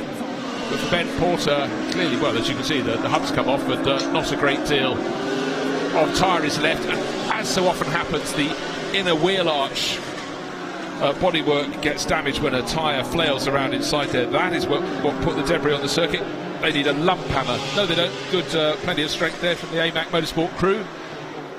But for Ben Porter, clearly, well, as you can see, the hub's come off, but not a great deal of tyre is left. And as so often happens, the inner wheel arch bodywork gets damaged when a tyre flails around inside there. That is what put the debris on the circuit. They need a lump hammer. No, they don't. Good, plenty of strength there from the AMAC Motorsport crew.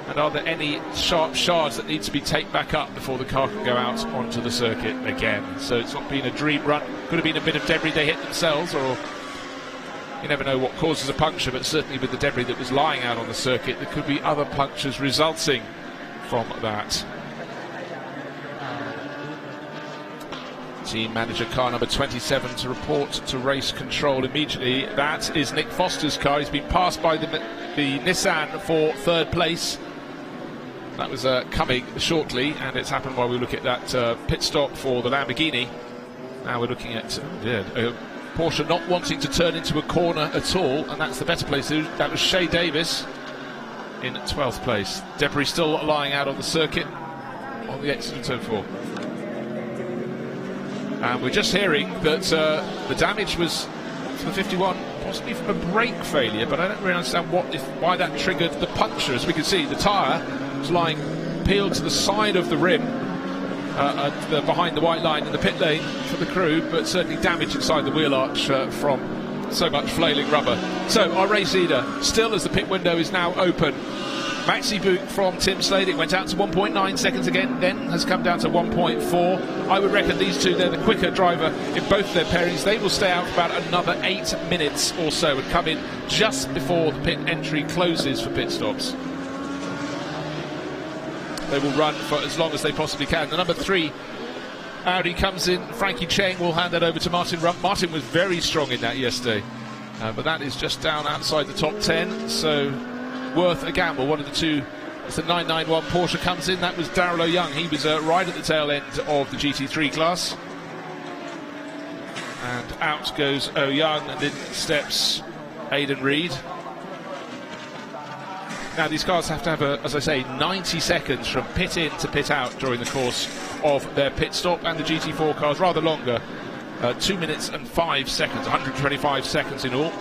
And are there any sharp shards that need to be taped back up before the car can go out onto the circuit again? So it's not been a dream run. Could have been a bit of debris they hit themselves, or you never know what causes a puncture, but certainly with the debris that was lying out on the circuit, there could be other punctures resulting from that. Team manager car number 27 to report to race control immediately. That is Nick Foster's car. He's been passed by the Nissan for 3rd place. That was coming shortly, and it's happened while we look at that pit stop for the Lamborghini. Now we're looking at Porsche not wanting to turn into a corner at all, and that's the better place to do. That was Shea Davis in 12th place. Debris still lying out on the circuit on the exit of turn 4. And we're just hearing that the damage was for the 51, possibly from a brake failure, but I don't really understand why that triggered the puncture. As we can see, the tyre was lying peeled to the side of the rim behind the white line in the pit lane for the crew, but certainly damage inside the wheel arch from so much flailing rubber. So our race leader, still as the pit window is now open, Maxi Book from Tim Slade. It went out to 1.9 seconds again, then has come down to 1.4. I would reckon these two, they're the quicker driver in both their pairings. They will stay out for about another 8 minutes or so and come in just before the pit entry closes for pit stops. They will run for as long as they possibly can. The number 3 Audi comes in. Frankie Cheng will hand that over to Martin Rump. Martin was very strong in that yesterday, but that is just down outside the top 10, so worth a gamble. One of the two, it's the 991 Porsche comes in. That was Daryl O'Young. He was right at the tail end of the GT3 class. And out goes O'Young, and then steps Aidan Reid. Now these cars have to have, as I say, 90 seconds from pit in to pit out during the course of their pit stop, and the GT4 cars rather longer, 2 minutes and 5 seconds, 125 seconds in all.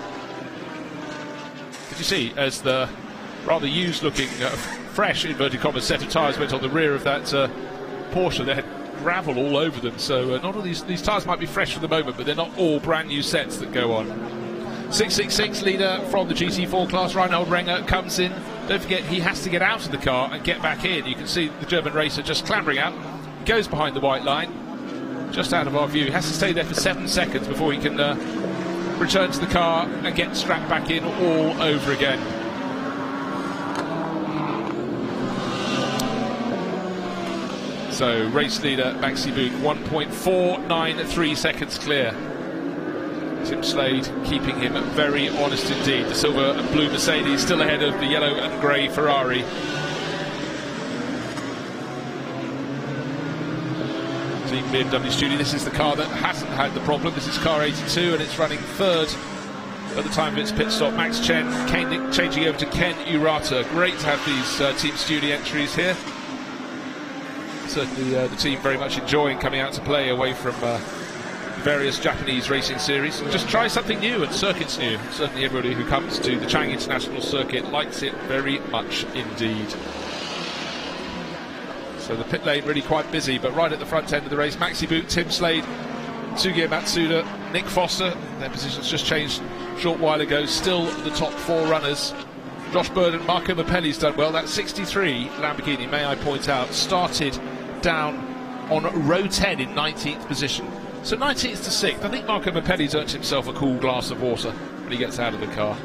Did you see, as the rather used looking fresh inverted commas set of tyres went on the rear of that Porsche, they had gravel all over them, so not all these tyres might be fresh for the moment, but they're not all brand new sets that go on. 666 leader from the GT4 class, Reinhold Renger, comes in. Don't forget, he has to get out of the car and get back in. You can see the German racer just clambering out. He goes behind the white line, just out of our view. He has to stay there for 7 seconds before he can return to the car and get strapped back in all over again. So race leader Maxi Buch, 1.493 seconds clear. Tim Slade keeping him very honest indeed. The silver and blue Mercedes still ahead of the yellow and grey Ferrari. Team BMW Studio, this is the car that hasn't had the problem. This is car 82 and it's running third at the time of its pit stop. Max Chen changing over to Ken Urata. Great to have these Team Studio entries here. Certainly the team very much enjoying coming out to play away from various Japanese racing series and just try something new and circuits new. Certainly everybody who comes to the Chang International Circuit likes it very much indeed. So the pit lane really quite busy, but right at the front end of the race, Maxi Buch, Tim Slade, Tsugie Matsuda, Nick Foster, their positions just changed a short while ago, still the top 4 runners. Josh Bird and Marco Mappelli's done well. That 63 Lamborghini, may I point out, started down on row 10 in 19th position. So 19th to 6th. I think Marco Mappelli's earned himself a cool glass of water when he gets out of the car.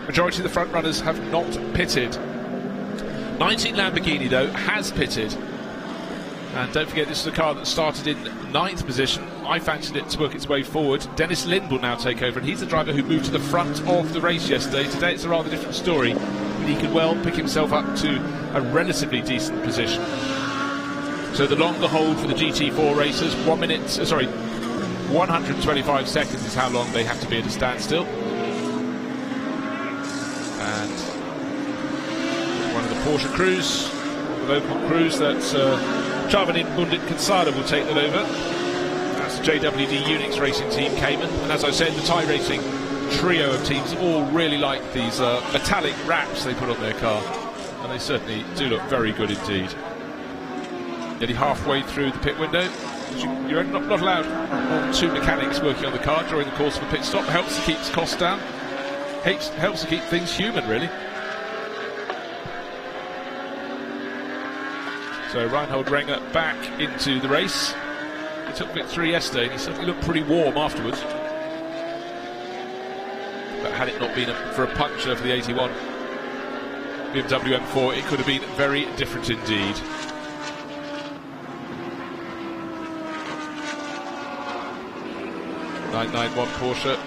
Majority of the front runners have not pitted. 19 Lamborghini, though, has pitted. And don't forget, this is a car that started in 9th position. I fancied it to work its way forward. Dennis Lind will now take over, and he's the driver who moved to the front of the race yesterday. Today it's a rather different story, but he could well pick himself up to a relatively decent position. So the longer hold for the GT4 racers, 125 seconds is how long they have to be at a standstill. And one of the Porsche crews, the local crews, that's Charvanin Bundit Kansada will take that over. That's the JWD Unix racing team Cayman. And as I said, the Thai racing trio of teams all really like these metallic wraps they put on their car. And they certainly do look very good indeed. Nearly halfway through the pit window. You're not allowed more than 2 mechanics working on the car during the course of a pit stop. Helps to keep costs down. Helps to keep things human, really. So Reinhold Renger back into the race. He took victory yesterday and he certainly looked pretty warm afterwards. But had it not been for a puncture for the 81 BMW M4, it could have been very different indeed. 991 Porsche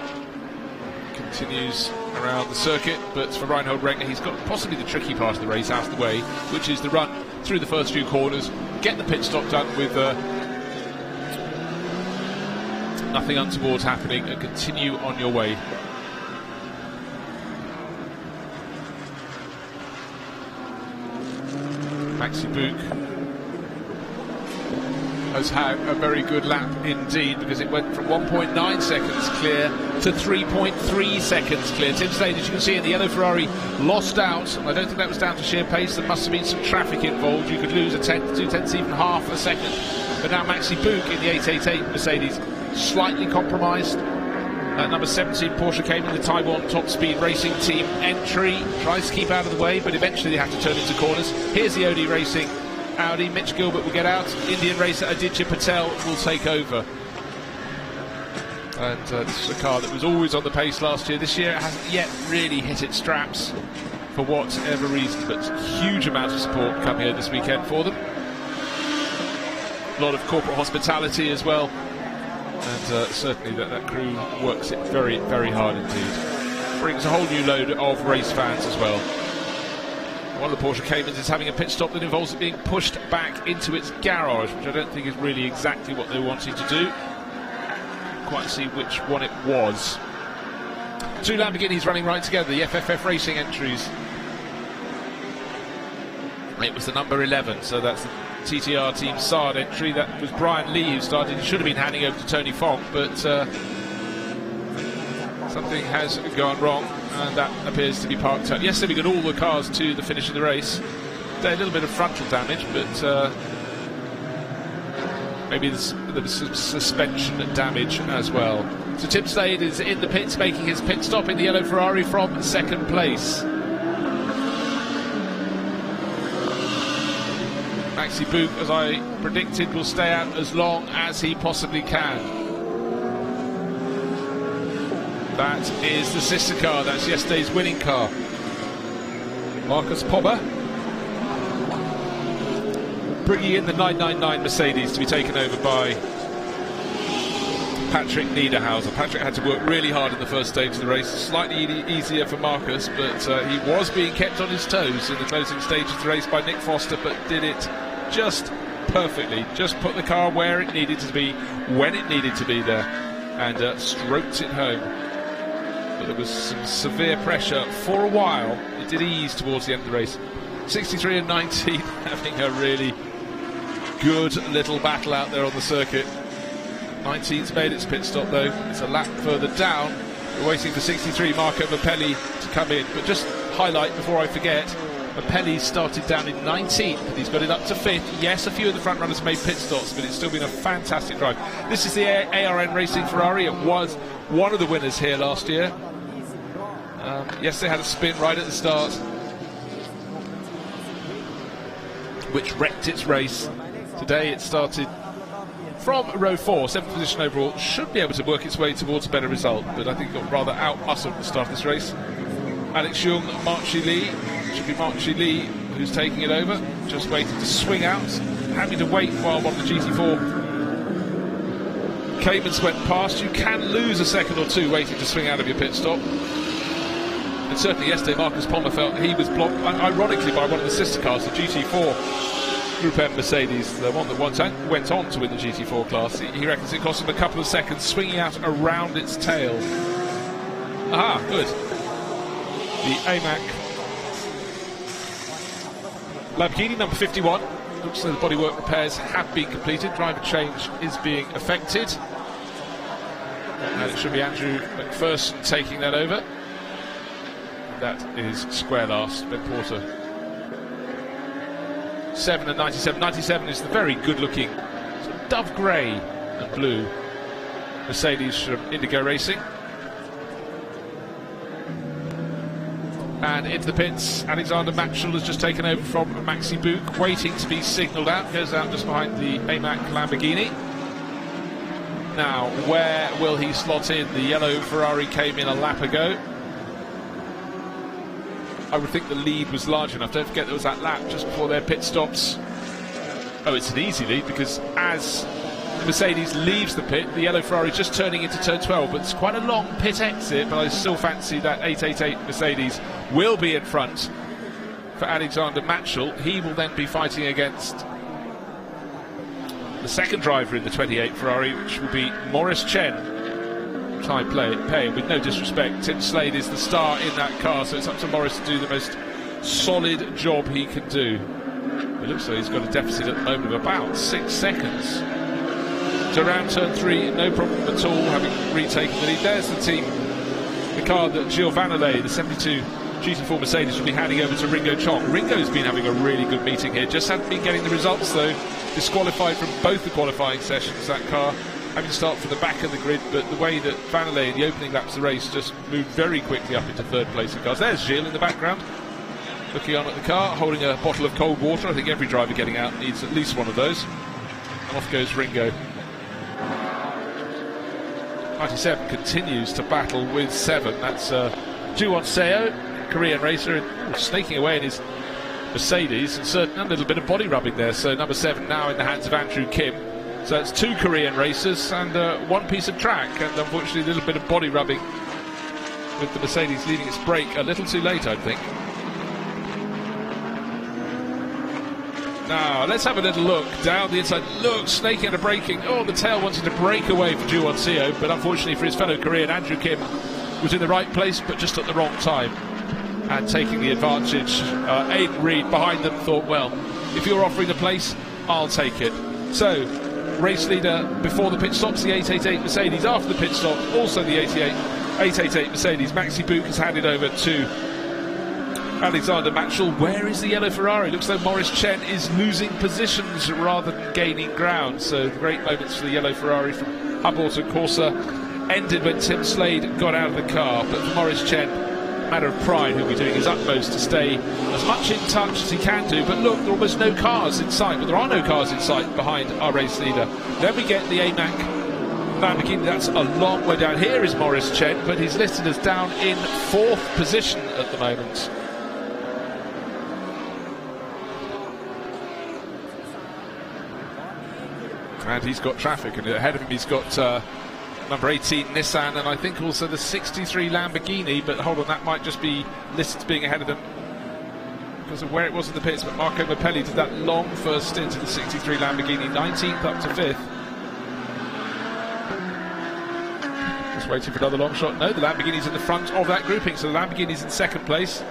continues around the circuit, but for Reinhold Renger, he's got possibly the tricky part of the race out of the way, which is the run through the first few corners, get the pit stop done with nothing untoward happening, and continue on your way. Maxi Buch has had a very good lap indeed, because it went from 1.9 seconds clear to 3.3 seconds clear. Tim Slade, as you can see in the yellow Ferrari, lost out. I don't think that was down to sheer pace. There must have been some traffic involved. You could lose a tenth, 2 tenths, even half a second. But now Maxi Buch in the 888 Mercedes, slightly compromised. Number 17 Porsche came in the Taiwan Top Speed Racing Team entry. Tries to keep out of the way, but eventually they have to turn into corners. Here's the OD Racing Audi. Mitch Gilbert will get out. Indian racer Aditya Patel will take over. And this is a car that was always on the pace last year. This year it hasn't yet really hit its straps for whatever reason, but huge amount of support come here this weekend for them. A lot of corporate hospitality as well. And certainly that crew works it very, very hard indeed. Brings a whole new load of race fans as well. One of the Porsche Caymans is having a pit stop that involves it being pushed back into its garage, which I don't think is really exactly what they were wanting to do. Can't quite see which one it was. 2 Lamborghinis running right together, the FFF Racing entries. It was the number 11, so that's the TTR Team Sard entry. That was Brian Lee who started. He should have been handing over to Tony Fong, but something has gone wrong, and that appears to be parked up. Yesterday we got all the cars to the finish of the race. A little bit of frontal damage, but Maybe there was some suspension damage as well. So Tim Slade is in the pits, making his pit stop in the yellow Ferrari from second place. Maxi Bouk, as I predicted, will stay out as long as he possibly can. That is the sister car, that's yesterday's winning car. Marcus Pommer bringing in the 999 Mercedes to be taken over by Patrick Niederhauser. Patrick had to work really hard in the first stage of the race, slightly easier for Marcus, but he was being kept on his toes in the closing stage of the race by Nick Foster, but did it just perfectly, just put the car where it needed to be, when it needed to be there, and stroked it home. But there was some severe pressure for a while. It did ease towards the end of the race. 63 and 19 having a really good little battle out there on the circuit. 19's made its pit stop though. It's a lap further down. We're waiting for 63 Marco Mappelli to come in. But just highlight before I forget, Mappelli started down in 19th, but he's got it up to 5th. Yes, a few of the front runners made pit stops, but it's still been a fantastic drive. This is the ARN Racing Ferrari. It was one of the winners here last year. Yes, they had a spin right at the start, which wrecked its race. Today it started from row 4, 7th position overall. Should be able to work its way towards a better result, but I think it got rather out-muscled at the start of this race. Alex Jung, Marchi Lee. Should be Marchi Lee who's taking it over. Just waiting to swing out. Having to wait while one of the GT4 Caymans went past. You can lose a second or two waiting to swing out of your pit stop. And certainly yesterday Marcus Pommer felt he was blocked, ironically, by one of the sister cars, the GT4 Group M Mercedes, the one that once went on to win the GT4 class. He reckons it cost him a couple of seconds swinging out around its tail. Aha, good. The AMAC Lamborghini number 51. Looks like the bodywork repairs have been completed. Driver change is being effected. And it should be Andrew McPherson taking that over. That is square last, Ben Porter. 7 and 97. 97 is the very good-looking sort of dove grey and blue Mercedes from Indigo Racing. And into the pits, Alexander Matchell has just taken over from Maxi Bouk, waiting to be signalled out. Goes out just behind the AMAC Lamborghini. Now, where will he slot in? The yellow Ferrari came in a lap ago. I would think the lead was large enough. Don't forget there was that lap just before their pit stops. Oh, it's an easy lead because as Mercedes leaves the pit, the yellow Ferrari is just turning into turn 12, but it's quite a long pit exit, but I still fancy that 888 Mercedes will be in front for Alexander Matchell. He will then be fighting against the second driver in the 28 Ferrari, which will be Maurice Chen. Try and pay, with no disrespect. Tim Slade is the star in that car, so it's up to Maurice to do the most solid job he can do. It looks like he's got a deficit at the moment of about 6 seconds. So around turn 3, no problem at all, having retaken the lead. There's the team, the car that Gilles Vannelet, the 72 GT4 Mercedes, will be handing over to Ringo Chong. Ringo's been having a really good meeting here, just hasn't been getting the results though. Disqualified from both the qualifying sessions, that car. Having to start from the back of the grid, but the way that Vannelet in the opening laps of the race just moved very quickly up into third place in cars. There's Gilles in the background, looking on at the car, holding a bottle of cold water. I think every driver getting out needs at least one of those. And off goes Ringo. 97 continues to battle with 7. That's Juwon Seo, Korean racer, snaking away in his Mercedes, and certainly a little bit of body rubbing there. So number 7 now in the hands of Andrew Kim. So that's 2 Korean racers and 1 piece of track, and unfortunately a little bit of body rubbing with the Mercedes leaving its brake a little too late, I think. Now let's have a little look down the inside. Look, snaking and braking. Oh, the tail wanted to break away for Juwon Seo, but unfortunately for his fellow Korean, Andrew Kim was in the right place but just at the wrong time and taking the advantage. Aidan Reid behind them thought, well, if you're offering the place, I'll take it. So race leader before the pit stops, the 888 Mercedes. After the pit stop, also the 888 Mercedes. Maxi Bouk has handed over to Alexander Matchell. Where is the yellow Ferrari? Looks like Maurice Chen is losing positions rather than gaining ground. So the great moments for the yellow Ferrari from Hubble and Corsa ended when Tim Slade got out of the car. But for Maurice Chen, matter of pride, he'll be doing his utmost to stay as much in touch as he can do. But look, there are almost no cars in sight. But there are no cars in sight behind our race leader. Then we get the AMAC Lamborghini. That's a long way down. Here is Maurice Chen, but he's listed as down in 4th position at the moment. And he's got traffic, and ahead of him he's got number 18 Nissan, and I think also the 63 Lamborghini. But hold on, that might just be listed as being ahead of them because of where it was in the pits. But Marco Mappelli did that long first stint in the 63 Lamborghini, 19th up to 5th. Just waiting for another long shot. No, the Lamborghini's in the front of that grouping, so the Lamborghini's in 2nd place.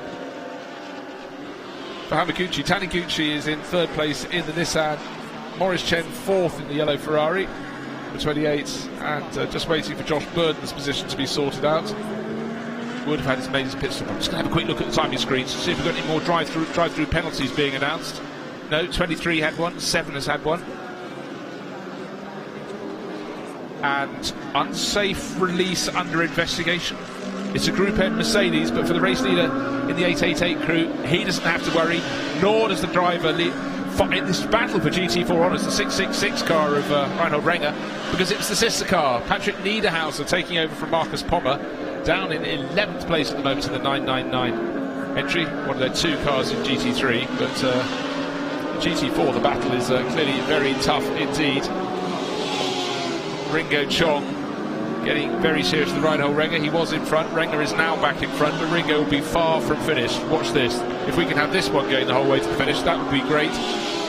For Hamaguchi, Taniguchi is in 3rd place in the Nissan. Maurice Chen 4th in the yellow Ferrari, the 28, and just waiting for Josh Burden's position to be sorted out. Would have had his maiden pit stop. I'm just going to have a quick look at the timing screens to see if we've got any more drive-through penalties being announced. No, 23 had one, 7 has had one. And unsafe release under investigation. It's a Group M Mercedes, but for the race leader in the 888 crew, he doesn't have to worry, nor does the driver in this battle for GT4 honours, the 666 car of Reinhold Renger, because it's the sister car. Patrick Niederhauser taking over from Marcus Pommer, down in 11th place at the moment in the 999 entry. One of their 2 cars in GT3, but GT4, the battle is clearly very tough indeed. Ringo Chong getting very serious with Reinhold Renger. He was in front. Renger is now back in front, but Ringo will be far from finished. Watch this. If we can have this one going the whole way to the finish, that would be great.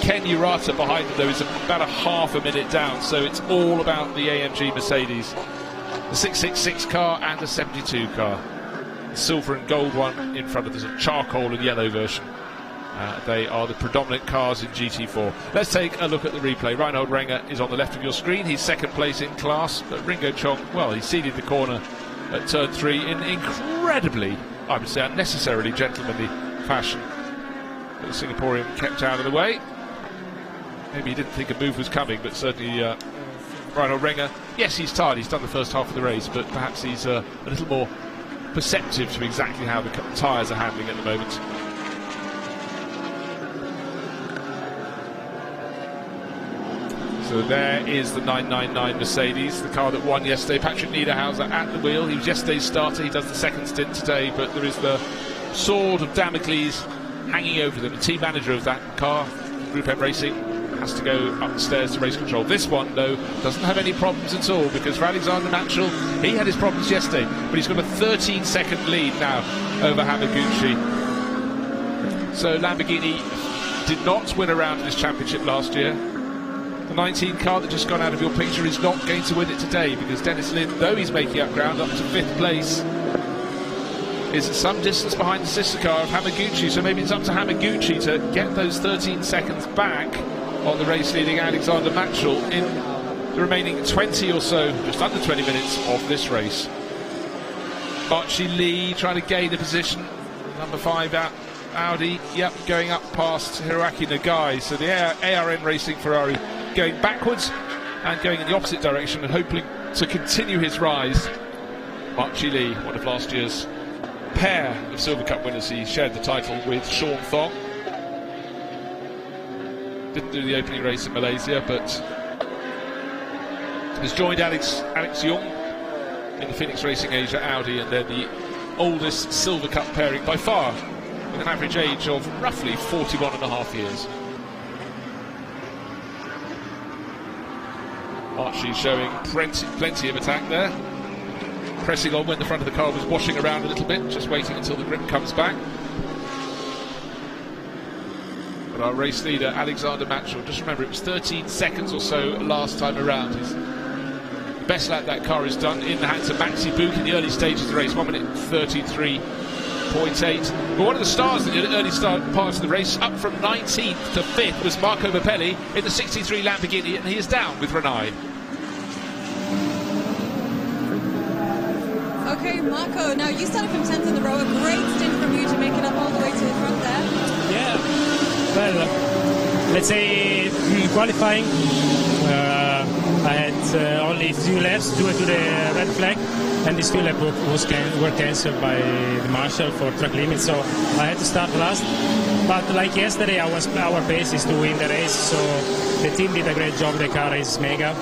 Ken Urata behind him, though, is about a half a minute down, so it's all about the AMG Mercedes. The 666 car and the 72 car. The silver and gold one in front of us, a charcoal and yellow version. They are the predominant cars in GT4. Let's take a look at the replay. Reinhold Renger is on the left of your screen. He's 2nd place in class, but Ringo Chong, well, he seeded the corner at turn 3 in incredibly, I would say, unnecessarily gentlemanly fashion. But the Singaporean kept out of the way. Maybe he didn't think a move was coming, but certainly Reinhold Renger, yes, he's tired. He's done the first half of the race, but perhaps he's a little more perceptive to exactly how the tyres are handling at the moment. So there is the 999 Mercedes, the car that won yesterday. Patrick Niederhauser at the wheel. He was yesterday's starter. He does the 2nd stint today, but there is the sword of Damocles hanging over them. The team manager of that car, Group M Racing, has to go up the stairs to race control. This one, though, doesn't have any problems at all, because for Alexander Matchell, he had his problems yesterday, but he's got a 13-second lead now over Hamaguchi. So Lamborghini did not win a round in this championship last year. The 19 car that just got out of your picture is not going to win it today, because Dennis Lin, though he's making up ground up to 5th place, is at some distance behind the sister car of Hamaguchi. So maybe it's up to Hamaguchi to get those 13 seconds back on the race leading Alexander Matchell in the remaining 20 or so, just under 20 minutes of this race. Archie Lee trying to gain a position. Number 5 out. Audi, yep, going up past Hiroaki Nagai. So the ARN Racing Ferrari going backwards and going in the opposite direction and hoping to continue his rise. Archie Lee, one of last year's pair of Silver Cup winners. He shared the title with Sean Thong. Didn't do the opening race in Malaysia, but has joined Alex Young in the Phoenix Racing Asia Audi, and they're the oldest Silver Cup pairing by far, with an average age of roughly 41.5 years. Archie showing plenty of attack there, pressing on when the front of the car was washing around a little bit, just waiting until the grip comes back. But our race leader Alexander Matchell, just remember it was 13 seconds or so last time around. He's the best lap that car has done in the hands of Maxi Book in the early stages of the race, 1 minute 33.8. But one of the stars in the early parts of the race, up from 19th to 5th, was Marco Mappelli in the 63 Lamborghini, and he is down with Renai. Okay, Marco, now you started from 10th in the row, a great stint from you to make it up all the way to let's say, qualifying. I had only a few laps due to the red flag, and these few laps were cancelled by the marshal for track limits, so I had to start last. But like yesterday, our pace is to win the race, so the team did a great job. The car is mega,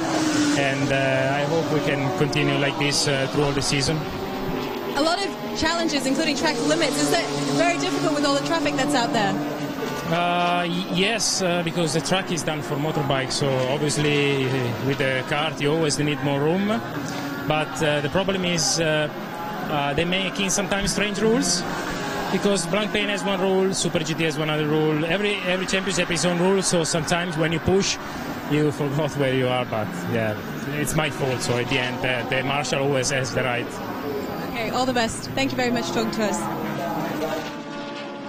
and I hope we can continue like this through all the season. A lot of challenges, including track limits. Is that very difficult with all the traffic that's out there? Yes, because the track is done for motorbikes, so obviously with the kart you always need more room. But the problem is they making sometimes strange rules, because Blancpain has one rule, Super GT has one other rule. Every championship has its own rule, so sometimes when you push, you forgot where you are. But yeah, it's my fault. So at the end, the marshal always has the right. Okay, all the best. Thank you very much for talking to us.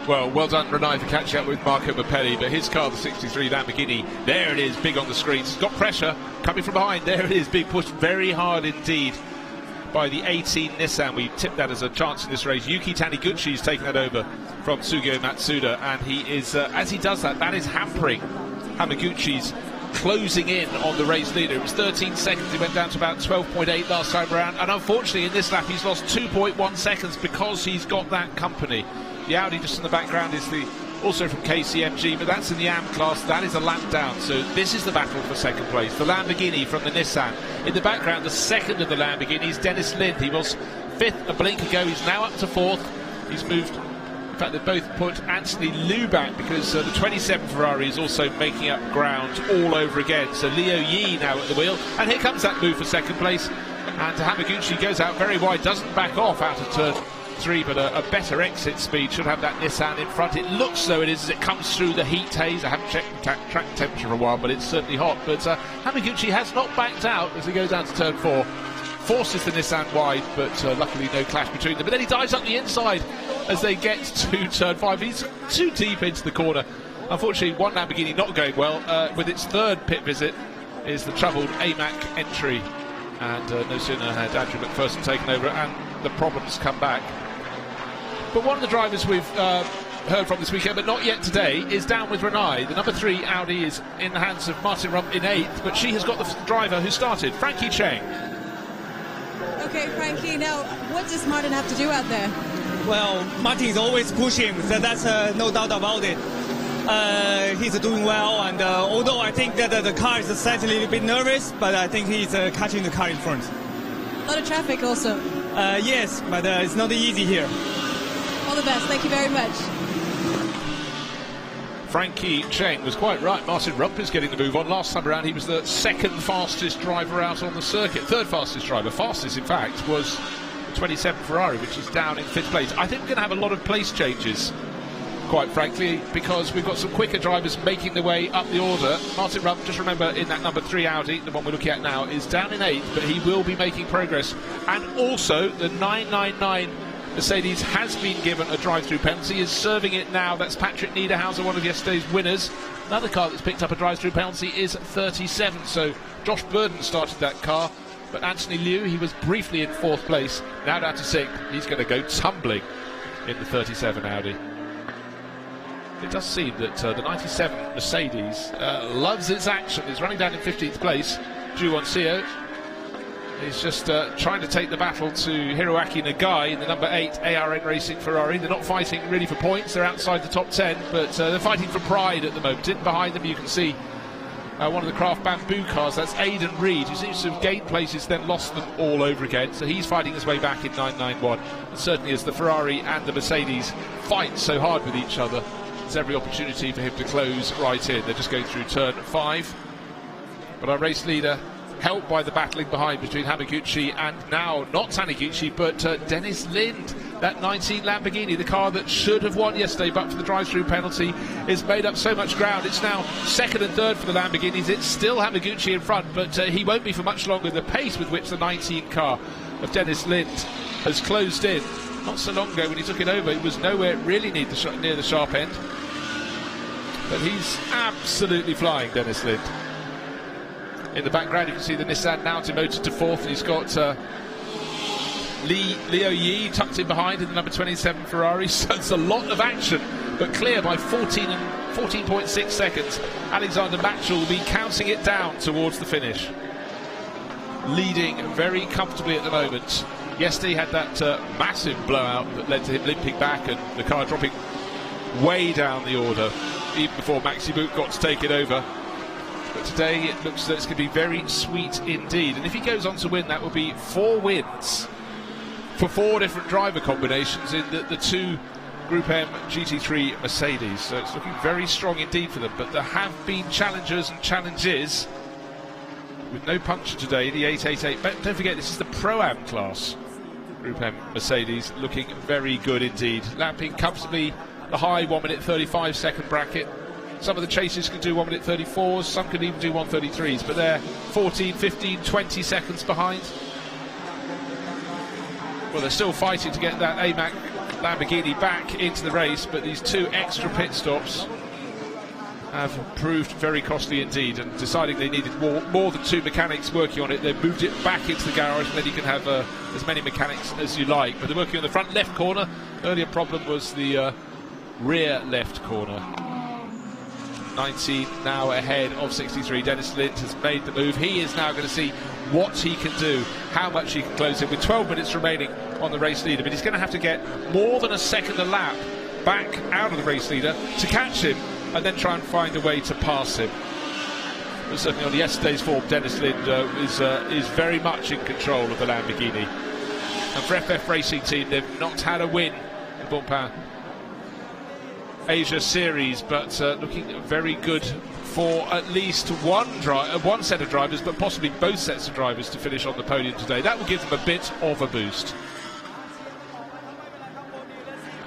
Well done, Renai, for catching up with Marco Mappelli, but his car, the 63 Lamborghini, there it is, big on the screens. It's got pressure coming from behind. There it is, being pushed very hard indeed by the 18 Nissan. We tipped that as a chance in this race. Yuki Taniguchi's taken that over from Sugio Matsuda, and he is, as he does that, that is hampering Hamaguchi's closing in on the race leader. It was 13 seconds, he went down to about 12.8 last time around, and unfortunately in this lap he's lost 2.1 seconds because he's got that company. The Audi just in the background is also from KCMG, but that's in the AM class. That is a lap down, so this is the battle for second place. The Lamborghini from the Nissan. In the background, the second of the Lamborghinis, Dennis Lind. He was fifth a blink ago, he's now up to fourth. He's moved, in fact they both put Anthony Liu back, because the 27 Ferrari is also making up ground all over again. So Leo Yi now at the wheel, and here comes that move for second place. And Hamaguchi goes out very wide, doesn't back off out of turn 3, but a better exit speed should have that Nissan in front. It looks so it is as it comes through the heat haze. I haven't checked the track temperature for a while, but it's certainly hot. But Hamaguchi has not backed out as he goes down to turn 4. Forces the Nissan wide, but luckily no clash between them. But then he dives up the inside as they get to turn 5. He's too deep into the corner. Unfortunately, one Lamborghini not going well. With its third pit visit is the troubled AMAC entry. And no sooner had Andrew McPherson taken over and the problems come back. But one of the drivers we've heard from this weekend, but not yet today, is down with Renai. The number 3 Audi is in the hands of Martin Rump in 8th, but she has got the driver who started, Frankie Cheng. Okay, Frankie, now what does Martin have to do out there? Well, Martin is always pushing, so that's no doubt about it. He's doing well, and although I think that the car is slightly a little bit nervous, but I think he's catching the car in front. A lot of traffic also. Yes, but it's not easy here. All the best, thank you very much. Frankie Cheng was quite right. Martin Rump is getting the move on. Last time around he was the second fastest driver out on the circuit. Third fastest driver. Fastest, in fact, was the 27 Ferrari, which is down in 5th place. I think we're going to have a lot of place changes, quite frankly, because we've got some quicker drivers making their way up the order. Martin Rump, just remember, in that number 3 Audi, the one we're looking at now, is down in 8th, but he will be making progress. And also, the 999 Mercedes has been given a drive-through penalty, is serving it now. That's Patrick Niederhauser, one of yesterday's winners. Another car that's picked up a drive-through penalty is 37, so Josh Burden started that car, but Anthony Liu, he was briefly in 4th place, now down to 6th. He's going to go tumbling in the 37 Audi. It does seem that the 97 Mercedes loves its action. It's running down in 15th place. Ju Won-seo is just trying to take the battle to Hiroaki Nagai in the number 8 ARN Racing Ferrari. They're not fighting really for points. They're outside the top 10, but they're fighting for pride at the moment. In behind them you can see one of the Craft Bamboo cars. That's Aidan Reed, who seems to have gained places, then lost them all over again. So he's fighting his way back in 991. And certainly as the Ferrari and the Mercedes fight so hard with each other, there's every opportunity for him to close right in. They're just going through turn 5. But our race leader, helped by the battling behind between Hamaguchi and now not Taniguchi but Dennis Lind. That 19 Lamborghini, the car that should have won yesterday but for the drive-through penalty, is made up so much ground. It's now 2nd and 3rd for the Lamborghinis. It's still Hamaguchi in front, but he won't be for much longer. The pace with which the 19 car of Dennis Lind has closed in. Not so long ago when he took it over, it was nowhere really near the sharp end. But he's absolutely flying, Dennis Lind. In the background you can see the Nissan now demoted to 4th, and he's got Leo Yi tucked in behind in the number 27 Ferrari. So it's a lot of action, but clear by 14.6 seconds. Alexander Matchell will be counting it down towards the finish. Leading very comfortably at the moment. Yesterday he had that massive blowout that led to him limping back and the car dropping way down the order, even before Maxi Boot got to take it over. But today it looks that it's going to be very sweet indeed. And if he goes on to win, that will be 4 wins for 4 different driver combinations in the 2 Group M GT3 Mercedes. So it's looking very strong indeed for them. But there have been challengers and challenges with no puncture today, the 888. But don't forget, this is the Pro-Am class. Group M Mercedes looking very good indeed. Lapping comfortably the high 1 minute 35 second bracket. Some of the chases can do 1 minute 34s, some can even do 1:33s, but they're 14, 15, 20 seconds behind. Well, they're still fighting to get that AMAC Lamborghini back into the race, but these 2 extra pit stops have proved very costly indeed, and deciding they needed more than 2 mechanics working on it, they moved it back into the garage, and then you can have as many mechanics as you like. But they're working on the front left corner. Earlier problem was the rear left corner. 19 now ahead of 63. Dennis Lind has made the move. He is now going to see what he can do, how much he can close in with 12 minutes remaining on the race leader. But he's going to have to get more than a second a lap back out of the race leader to catch him and then try and find a way to pass him. But certainly on yesterday's form, Dennis Lind is very much in control of the Lamborghini. And for FF Racing Team, they've not had a win in Blancpain Asia Series, but looking very good for at least one set of drivers, but possibly both sets of drivers to finish on the podium today. That will give them a bit of a boost.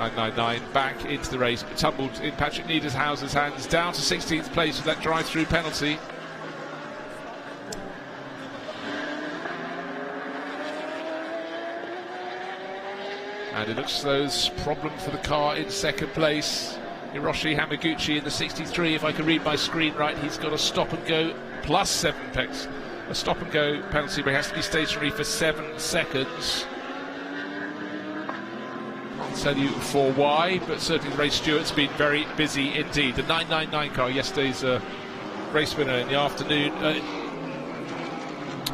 999 back into the race, but tumbled in Patrick Niederhauser's hands, down to 16th place with that drive-through penalty. And it looks as though there's a problem for the car in second place. Hiroshi Hamaguchi in the 63. If I can read my screen right, he's got a stop and go plus 7 pecks. A stop and go penalty, but he has to be stationary for 7 seconds. Can't tell you for why, but certainly the race steward's been very busy indeed. The 999 car, yesterday's race winner in the afternoon,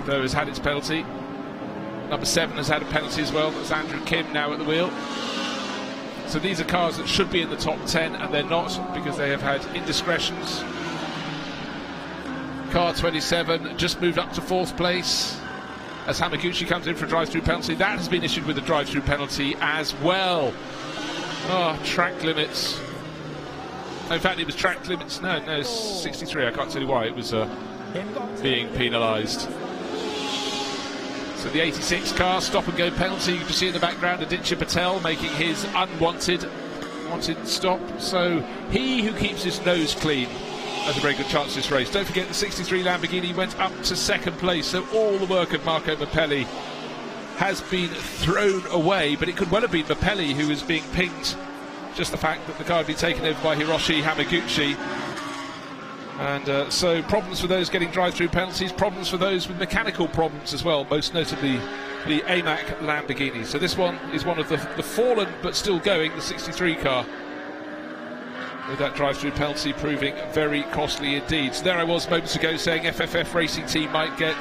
though has had its penalty. Number 7 has had a penalty as well. That's Andrew Kim now at the wheel. So these are cars that should be in the top 10, and they're not because they have had indiscretions. Car 27 just moved up to 4th place as Hamaguchi comes in for a drive-through penalty. That has been issued with a drive-through penalty as well. Oh, track limits. In fact, it was track limits. No, 63. I can't tell you why it was being penalised. So the 86 car, stop and go penalty. You can see in the background Aditya Patel making his wanted stop. So he who keeps his nose clean has a very good chance this race. Don't forget the 63 Lamborghini went up to 2nd place, so all the work of Marco Mappelli has been thrown away, but it could well have been Mappelli who was being pinged. Just the fact that the car had been taken over by Hiroshi Hamaguchi. And so problems for those getting drive-through penalties, problems for those with mechanical problems as well, most notably the AMAC Lamborghini. So this one is one of the fallen but still going, the 63 car, with that drive-through penalty proving very costly indeed. So there I was moments ago saying FFF Racing Team might get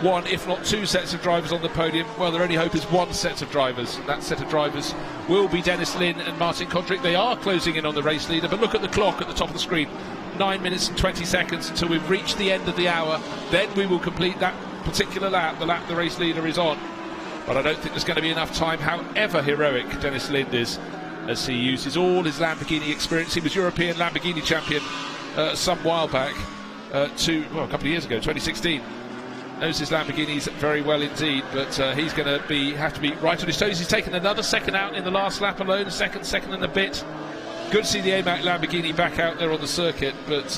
1 if not 2 sets of drivers on the podium. Well, their only hope is 1 set of drivers, and that set of drivers will be Dennis Lin and Martin Kodrick. They are closing in on the race leader, but look at the clock at the top of the screen. 9 minutes and 20 seconds until we've reached the end of the hour. Then we will complete that particular lap, the lap the race leader is on. But I don't think there's going to be enough time, however heroic Dennis Lind is, as he uses all his Lamborghini experience. He was European Lamborghini champion some while back, a couple of years ago, 2016. Knows his Lamborghinis very well indeed, but he's going to have to be right on his toes. He's taken another second out in the last lap alone, second and a bit. Good to see the AMAC Lamborghini back out there on the circuit, but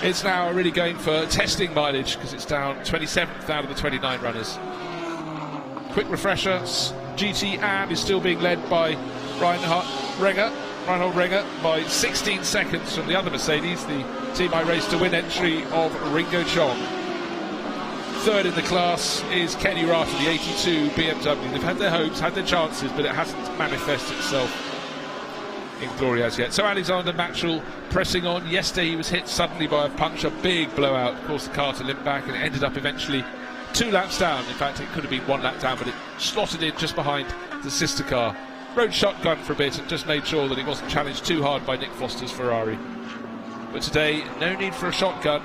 it's now really going for testing mileage because it's down 27th out of the 29 runners. Quick refresher, GT is still being led by Reinhold Renger by 16 seconds from the other Mercedes, the team I raced to win entry of Ringo Chong. Third in the class is Kenny Rata, the 82 BMW. They've had their hopes, had their chances, but it hasn't manifested itself in glory as yet. So Alexander Matchell pressing on. Yesterday he was hit suddenly by a punch, a big blowout. Of course, the car to limp back, and it ended up eventually 2 laps down. In fact, it could have been 1 lap down, but it slotted in just behind the sister car. Rode shotgun for a bit and just made sure that it wasn't challenged too hard by Nick Foster's Ferrari. But today, no need for a shotgun.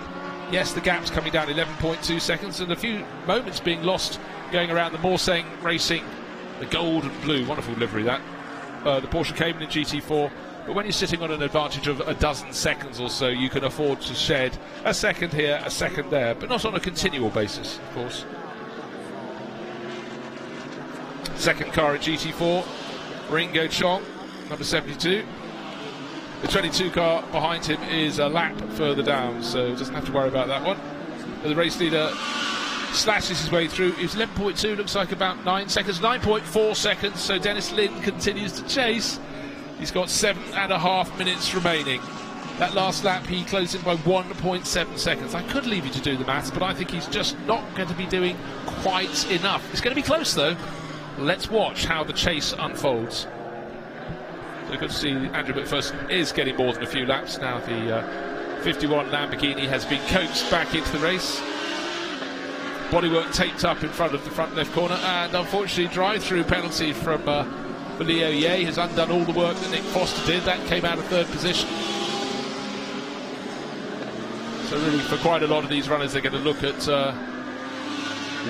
Yes, the gap's coming down 11.2 seconds, and a few moments being lost going around the Morsang Racing, the gold and blue, wonderful livery that. The Porsche Cayman in GT4, but when you're sitting on an advantage of a dozen seconds or so, you can afford to shed a second here, a second there, but not on a continual basis, of course. Second car at GT4, Ringo Chong, number 72. The 22 car behind him is a lap further down, so doesn't have to worry about that one. The race leader slashes his way through. It was 11.2, looks like about 9 seconds, 9.4 seconds, so Dennis Lin continues to chase. He's got 7.5 minutes remaining. That last lap he closed in by 1.7 seconds. I could leave you to do the maths, but I think he's just not going to be doing quite enough. It's going to be close though. Let's watch how the chase unfolds. So good to see Andrew McPherson is getting more than a few laps now. The 51 Lamborghini has been coaxed back into the race. Bodywork taped up in front of the front left corner, and unfortunately drive-through penalty from Leo Ye has undone all the work that Nick Foster did. That came out of third position. So really for quite a lot of these runners, they're going to look at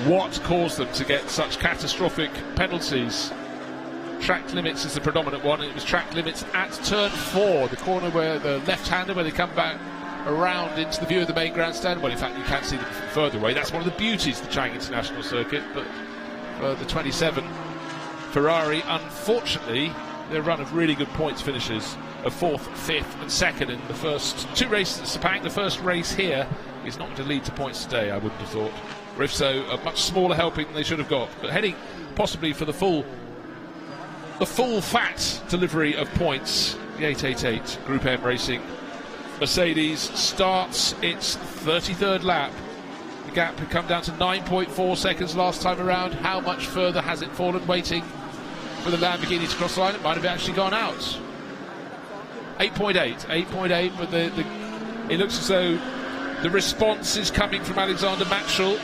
what caused them to get such catastrophic penalties. Track limits is the predominant one. It was track limits at turn 4, the corner where the left-hander, where they come back around into the view of the main grandstand. Well, in fact, you can see them from further away. That's one of the beauties of the Chang International Circuit. But for the 27 Ferrari, unfortunately, their run of really good points finishes of 4th, 5th and 2nd in the first 2 races at Sepang. The first race here is not going to lead to points today, I wouldn't have thought. Or if so, a much smaller helping than they should have got. But heading possibly for the full fat delivery of points, the 888 Group M Racing Mercedes starts its 33rd lap. The gap had come down to 9.4 seconds last time around. How much further has it fallen? Waiting for the Lamborghini to cross the line. It might have actually gone out. 8.8, but it looks as though the response is coming from Alexander Matchell.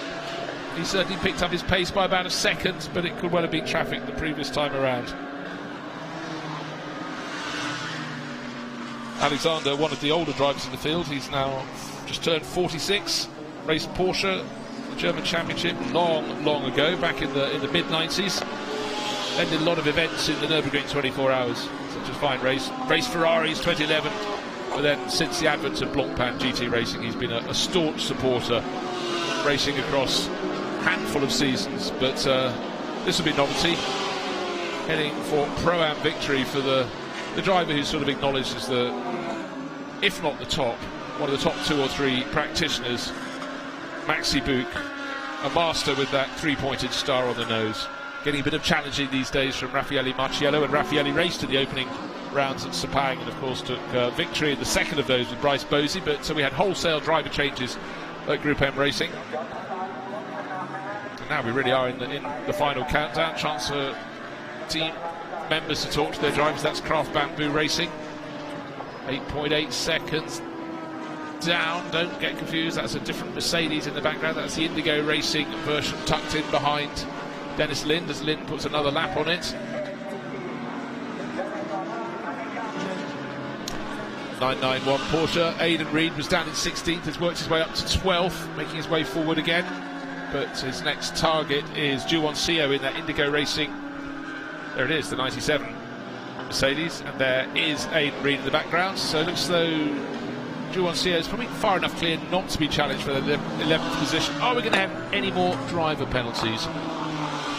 He certainly picked up his pace by about a second, but it could well have been traffic the previous time around. Alexander, one of the older drivers in the field, he's now just turned 46, raced Porsche, the German Championship, long ago, back in the mid-90s. Then did a lot of events in the Nürburgring 24 Hours, such a fine race. Raced Ferraris 2011, but then since the advent of Blancpain GT Racing, he's been a staunch supporter, racing across a handful of seasons. But this will be novelty, heading for Pro-Am victory for the driver who's sort of acknowledged as the, if not the top, one of the top 2 or 3 practitioners, Maxi Buch, a master with that 3-pointed star on the nose. Getting a bit of challenging these days from Raffaele Marciello, and Raffaele raced in the opening rounds at Sepang and of course took victory in the second of those with Bryce Bosey. But so we had wholesale driver changes at Group M Racing. And now we really are in the final countdown. Chance for team members to talk to their drivers. That's Craft Bamboo Racing. 8.8 seconds down. Don't get confused. That's a different Mercedes in the background. That's the Indigo Racing version tucked in behind Dennis Lind as Lind puts another lap on it. 991 Porsche. Aidan Reed was down in 16th, has worked his way up to 12th, making his way forward again. But his next target is Juwon Seo in that Indigo Racing. There it is, the 97 Mercedes, and there is Aidan Reed in the background. So it looks as though Juwon Seo is probably far enough clear not to be challenged for the 11th position. Are we going to have any more driver penalties?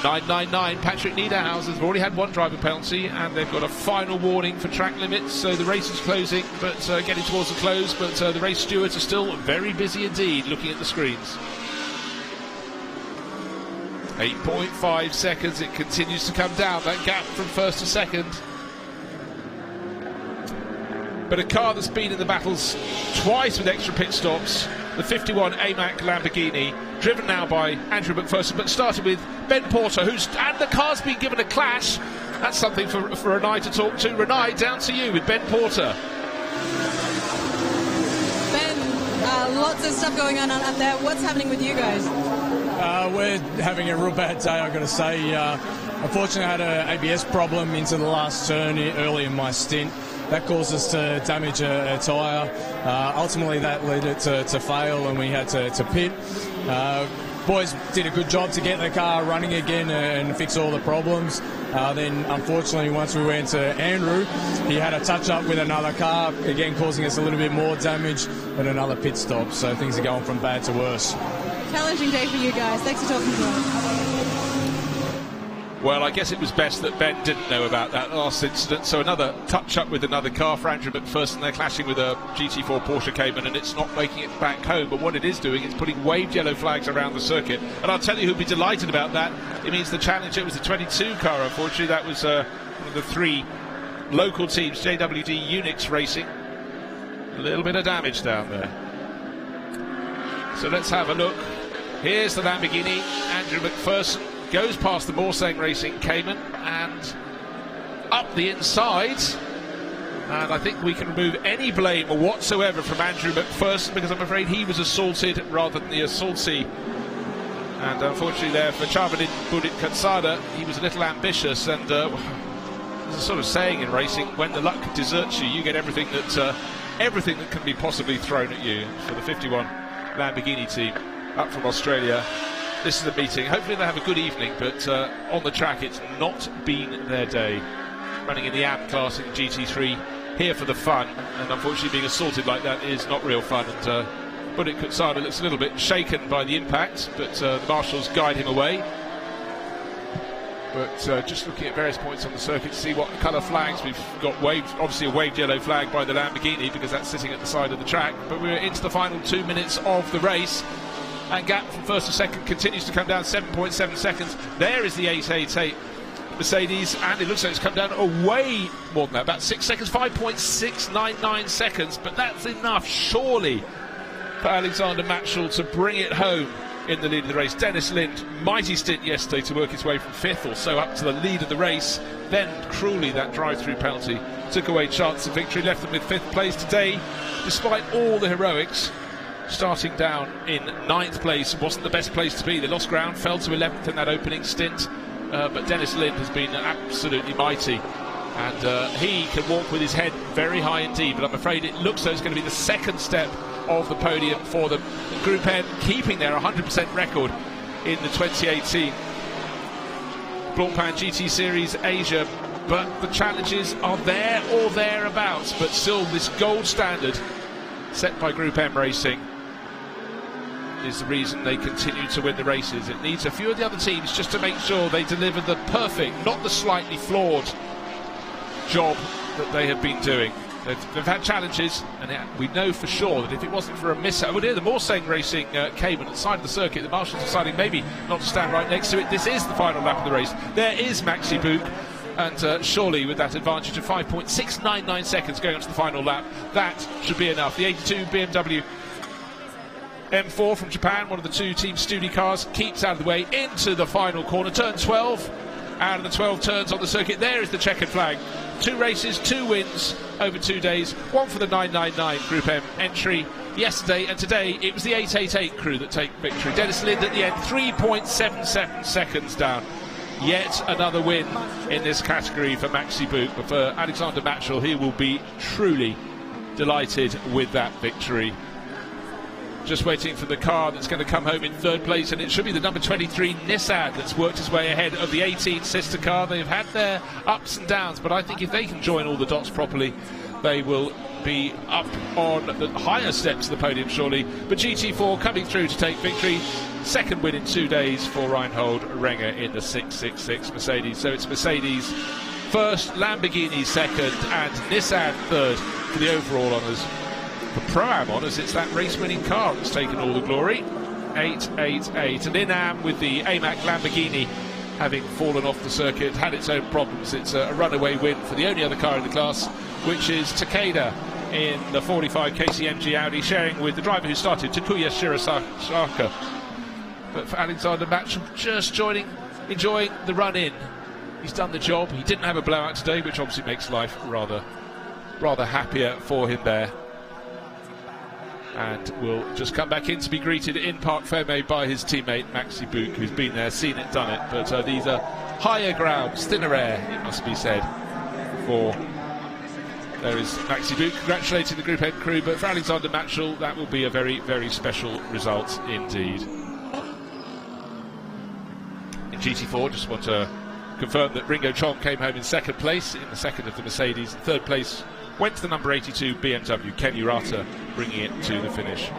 999, Patrick Niederhauser has already had 1 driver penalty, and they've got a final warning for track limits. So the race is closing, but getting towards the close. But the race stewards are still very busy indeed looking at the screens. 8.5 seconds, it continues to come down, that gap from first to second. But a car that's been in the battles twice with extra pit stops, the 51 AMAC Lamborghini, driven now by Andrew McPherson, but started with Ben Porter, and the car's been given a clash. That's something for Renai to talk to. Renai, down to you with Ben Porter. Ben, lots of stuff going on out there. What's happening with you guys? We're having a real bad day, I've got to say. Unfortunately, I had an ABS problem into the last turn early in my stint. That caused us to damage a tyre. Ultimately, that led it to fail, and we had to pit. Boys did a good job to get the car running again and fix all the problems. Then, unfortunately, once we went to Andrew, he had a touch-up with another car, again causing us a little bit more damage and another pit stop. So things are going from bad to worse. Challenging day for you guys. Thanks for talking to us. Well, I guess it was best that Ben didn't know about that last incident. So another touch-up with another car for Andrew McPherson. They're clashing with a GT4 Porsche Cayman, and it's not making it back home. But what it is doing is putting waved yellow flags around the circuit. And I'll tell you who'll be delighted about that. It means the Challenger was the 22 car, unfortunately. That was one of the 3 local teams, JWD Unix Racing. A little bit of damage down there. So let's have a look. Here's the Lamborghini. Andrew McPherson goes past the Morsang Racing Cayman and up the inside, and I think we can remove any blame whatsoever from Andrew McPherson, because I'm afraid he was assaulted rather than the assaultee. And unfortunately there for Charvadin Budit Katsada, he was a little ambitious, and there's a sort of saying in racing, when the luck deserts you, you get everything that can be possibly thrown at you. For the 51 Lamborghini team up from Australia, this is a meeting. Hopefully they'll have a good evening, but on the track it's not been their day. Running in the AMP class in GT3, here for the fun, and unfortunately being assaulted like that is not real fun. And Budit Kutsada looks a little bit shaken by the impact, but the marshals guide him away. But just looking at various points on the circuit to see what colour flags we've got waved. Obviously a waved yellow flag by the Lamborghini, because that's sitting at the side of the track. But we're into the final 2 minutes of the race, and gap from first to second continues to come down 7.7 seconds. There is the 888 Mercedes, and it looks like it's come down way more than that, about 6 seconds, 5.699 seconds, but that's enough, surely, for Alexander Matchell to bring it home in the lead of the race. Dennis Lind, mighty stint yesterday to work his way from 5th or so up to the lead of the race. Then, cruelly, that drive-through penalty took away chance of victory, left them with 5th place today, despite all the heroics. Starting down in 9th place, wasn't the best place to be. They lost ground, fell to 11th in that opening stint, but Dennis Lind has been absolutely mighty, and he can walk with his head very high indeed, but I'm afraid it looks like it's going to be the second step of the podium for the Group M, keeping their 100% record in the 2018 Blancpain GT Series Asia. But the challenges are there or thereabouts, but still this gold standard set by Group M Racing is the reason they continue to win the races. It needs a few of the other teams just to make sure they deliver the perfect, not the slightly flawed job that they have been doing. They've had challenges, and we know for sure that if it wasn't for a mishap, well, the Morsang Racing Cayman at the side of the circuit, the marshals deciding maybe not to stand right next to it. This is the final lap of the race. There is Maxi Book, and surely with that advantage of 5.699 seconds going on to the final lap, that should be enough. The 82 BMW M4 from Japan, one of the 2 Team Studi cars, keeps out of the way into the final corner, turn 12. Out of the 12 turns on the circuit, there is the checkered flag. 2 races, 2 wins over 2 days, one for the 999 Group M entry yesterday, and today it was the 888 crew that take victory. Dennis Lind at the end, 3.77 seconds down. Yet another win in this category for Maxi Book, but for Alexander Matchell, he will be truly delighted with that victory. Just waiting for the car that's going to come home in 3rd place, and it should be the number 23 Nissan that's worked its way ahead of the 18 sister car. They've had their ups and downs, but I think if they can join all the dots properly, they will be up on the higher steps of the podium, surely. But GT4 coming through to take victory. 2nd win in 2 days for Reinhold Renger in the 666 Mercedes. So it's Mercedes 1st, Lamborghini 2nd, and Nissan 3rd for the overall honours. For Pro-Am honours, it's that race-winning car that's taken all the glory. 888. And in Am with the AMAC Lamborghini having fallen off the circuit, had its own problems. It's a runaway win for the only other car in the class, which is Takeda in the 45 KCMG Audi, sharing with the driver who started, Takuya Shirasaka. But for Alexander Matchell, just enjoying the run-in. He's done the job. He didn't have a blowout today, which obviously makes life rather happier for him there. And will just come back in to be greeted in Parc Fermé by his teammate Maxi Buch, who's been there, seen it, done it. But these are higher grounds, thinner air, it must be said. There is Maxi Buch congratulating the Group M crew, but for Alexander Matchell, that will be a very, very special result indeed. In GT4, just want to confirm that Ringo Chong came home in second place in the second of the Mercedes. Third place went to the number 82 BMW, Ken Urata, bringing it to the finish.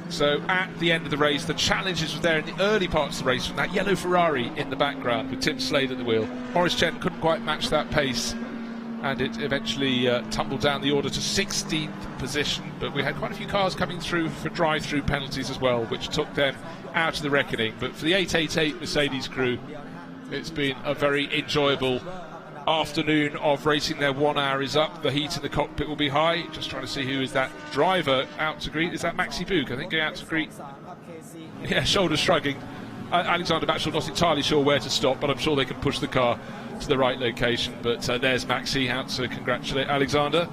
So at the end of the race, the challenges were there in the early parts of the race from that yellow Ferrari in the background with Tim Slade at the wheel. Maurice Chen couldn't quite match that pace, and it eventually tumbled down the order to 16th position. But we had quite a few cars coming through for drive-through penalties as well, which took them out of the reckoning. But for the 888 Mercedes crew, it's been a very enjoyable afternoon of racing. Their 1 hour is up. The heat in the cockpit will be high. Just trying to see who is that driver out to greet. Is that Maxi Buch? I think going out to greet. Yeah, shoulders shrugging. Alexander Matchell not entirely sure where to stop, but I'm sure they can push the car to the right location. But there's Maxi out to congratulate Alexander.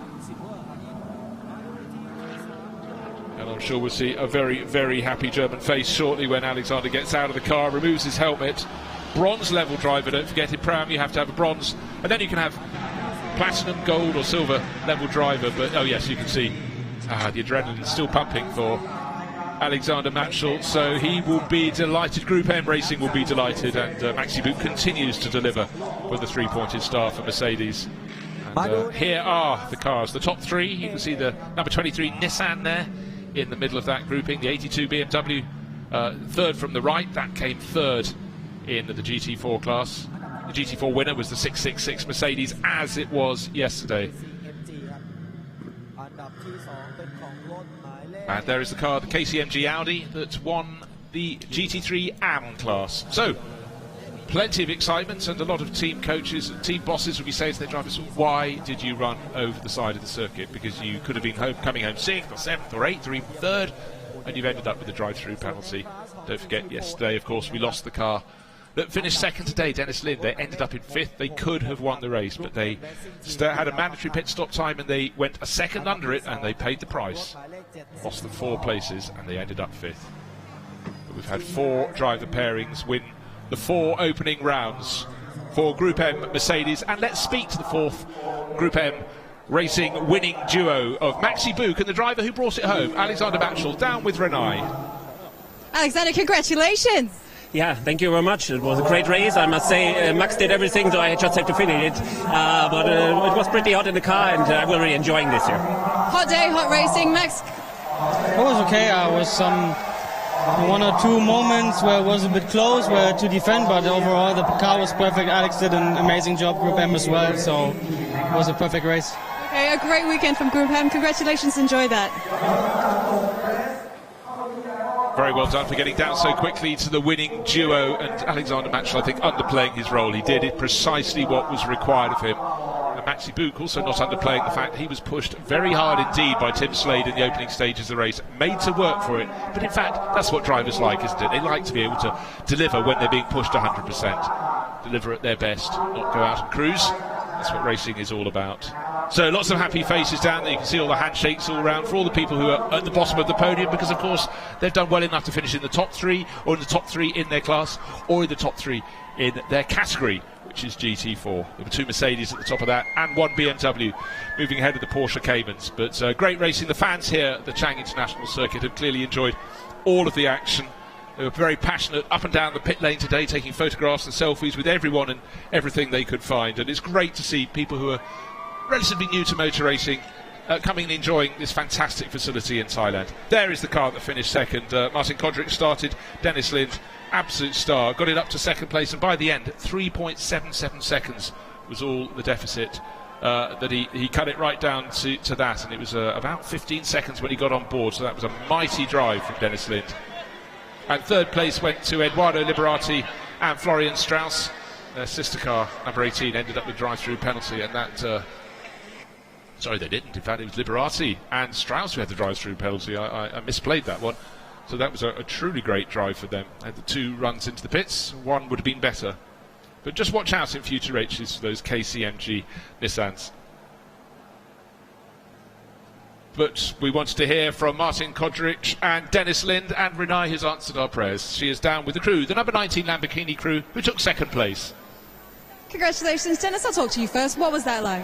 And I'm sure we'll see a very, very happy German face shortly when Alexander gets out of the car, removes his helmet. Bronze level driver, don't forget, in Pro-Am you have to have a bronze, and then you can have platinum, gold or silver level driver. But oh yes, you can see the adrenaline is still pumping for Alexander Matchell, so he will be delighted. Group M Racing will be delighted, and Maxi Buch continues to deliver with the three-pointed star for Mercedes. And here are the cars, the top three. You can see the number 23 Nissan there in the middle of that grouping, the 82 BMW third from the right, that came third in the GT4 class. The GT4 winner was the 666 Mercedes, as it was yesterday. And there is the car, the KCMG Audi, that won the GT3 AM class. So, plenty of excitement, and a lot of team coaches and team bosses will be saying to their drivers, why did you run over the side of the circuit? Because you could have been coming home 6th or 7th or 8th or even 3rd, and you've ended up with a drive-through penalty. Don't forget, yesterday, of course, we lost the car that finished second today, Dennis Lind. They ended up in 5th. They could have won the race, but they had a mandatory pit stop time and they went a second under it, and they paid the price. Lost them 4 places and they ended up 5th. But we've had 4 driver pairings win the 4 opening rounds for Group M Mercedes, and let's speak to the 4th Group M Racing winning duo of Maxi Buch and the driver who brought it home, Alexander Matchell, down with Renai. Alexander, congratulations. Yeah, thank you very much. It was a great race. I must say, Max did everything, so I just had to finish it. But it was pretty hot in the car, and I'm really enjoying this here. Hot day, hot racing. Max? It was okay. I was some 1 or 2 moments where it was a bit close, where to defend, but overall the car was perfect. Alex did an amazing job, Group M as well, so it was a perfect race. Okay, a great weekend from Group M. Congratulations, enjoy that. Very well done for getting down so quickly to the winning duo, and Alexander Matchell, I think, underplaying his role. He did it precisely what was required of him. And Maxi Buch also not underplaying the fact he was pushed very hard indeed by Tim Slade in the opening stages of the race, made to work for it. But in fact, that's what drivers like, isn't it? They like to be able to deliver when they're being pushed 100%. Deliver at their best, not go out and cruise. That's what racing is all about. So lots of happy faces down there. You can see all the handshakes all around for all the people who are at the bottom of the podium, because of course they've done well enough to finish in the top 3, or in the top 3 in their class, or in the top 3 in their category, which is GT4. There were 2 Mercedes at the top of that, and 1 BMW moving ahead of the Porsche Caymans. But great racing. The fans here at the Chang International Circuit have clearly enjoyed all of the action. They were very passionate up and down the pit lane today, taking photographs and selfies with everyone and everything they could find. And it's great to see people who are relatively new to motor racing coming and enjoying this fantastic facility in Thailand. There is the car that finished second. Martin Kodrick started. Dennis Lind, absolute star, got it up to second place, and by the end 3.77 seconds was all the deficit. That he cut it right down to that, and it was about 15 seconds when he got on board. So that was a mighty drive from Dennis Lind. And third place went to Eduardo Liberati and Florian Strauss. Their sister car, number 18, ended up with drive-through penalty, and that... sorry, they didn't. In fact, it was Liberati and Strauss who had the drive-through penalty. I misplayed that one. So that was a truly great drive for them. Had the 2 runs into the pits. One would have been better. But just watch out in future races for those KCMG Nissans. But we wanted to hear from Martin Kodrich and Dennis Lind, and Renai has answered our prayers. She is down with the crew, the number 19 Lamborghini crew, who took second place. Congratulations, Dennis. I'll talk to you first. What was that like?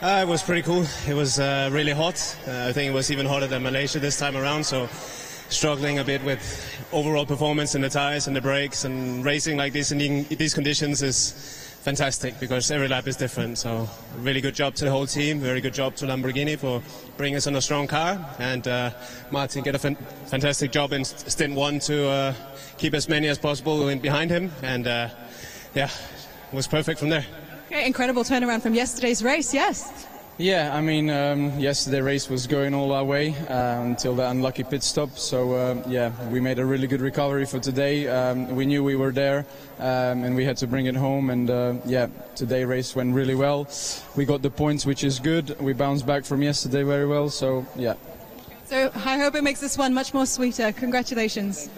It was pretty cool. It was really hot. I think it was even hotter than Malaysia this time around, so struggling a bit with overall performance in the tires and the brakes, and racing like this in these conditions is fantastic because every lap is different. So really good job to the whole team, very good job to Lamborghini for bringing us on a strong car, and Martin did a fantastic job in stint 1 to keep as many as possible in behind him, and yeah, it was perfect from there. Okay, incredible turnaround from yesterday's race, yes? Yeah, I mean, yesterday's race was going all our way until the unlucky pit stop. So, yeah, we made a really good recovery for today. We knew we were there, and we had to bring it home. And, yeah, today's race went really well. We got the points, which is good. We bounced back from yesterday very well. So, yeah. So I hope it makes this one much more sweeter. Congratulations.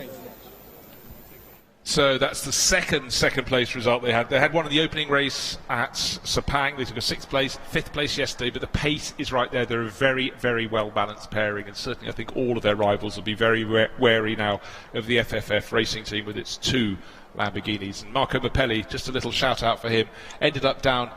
So that's the second place result they had. They had one in the opening race at Sepang. They took a 6th place, 5th place yesterday, but the pace is right there. They're a very, very well-balanced pairing, and certainly I think all of their rivals will be very wary now of the FFF racing team with its 2 Lamborghinis. And Marco Mappelli, just a little shout-out for him, ended up down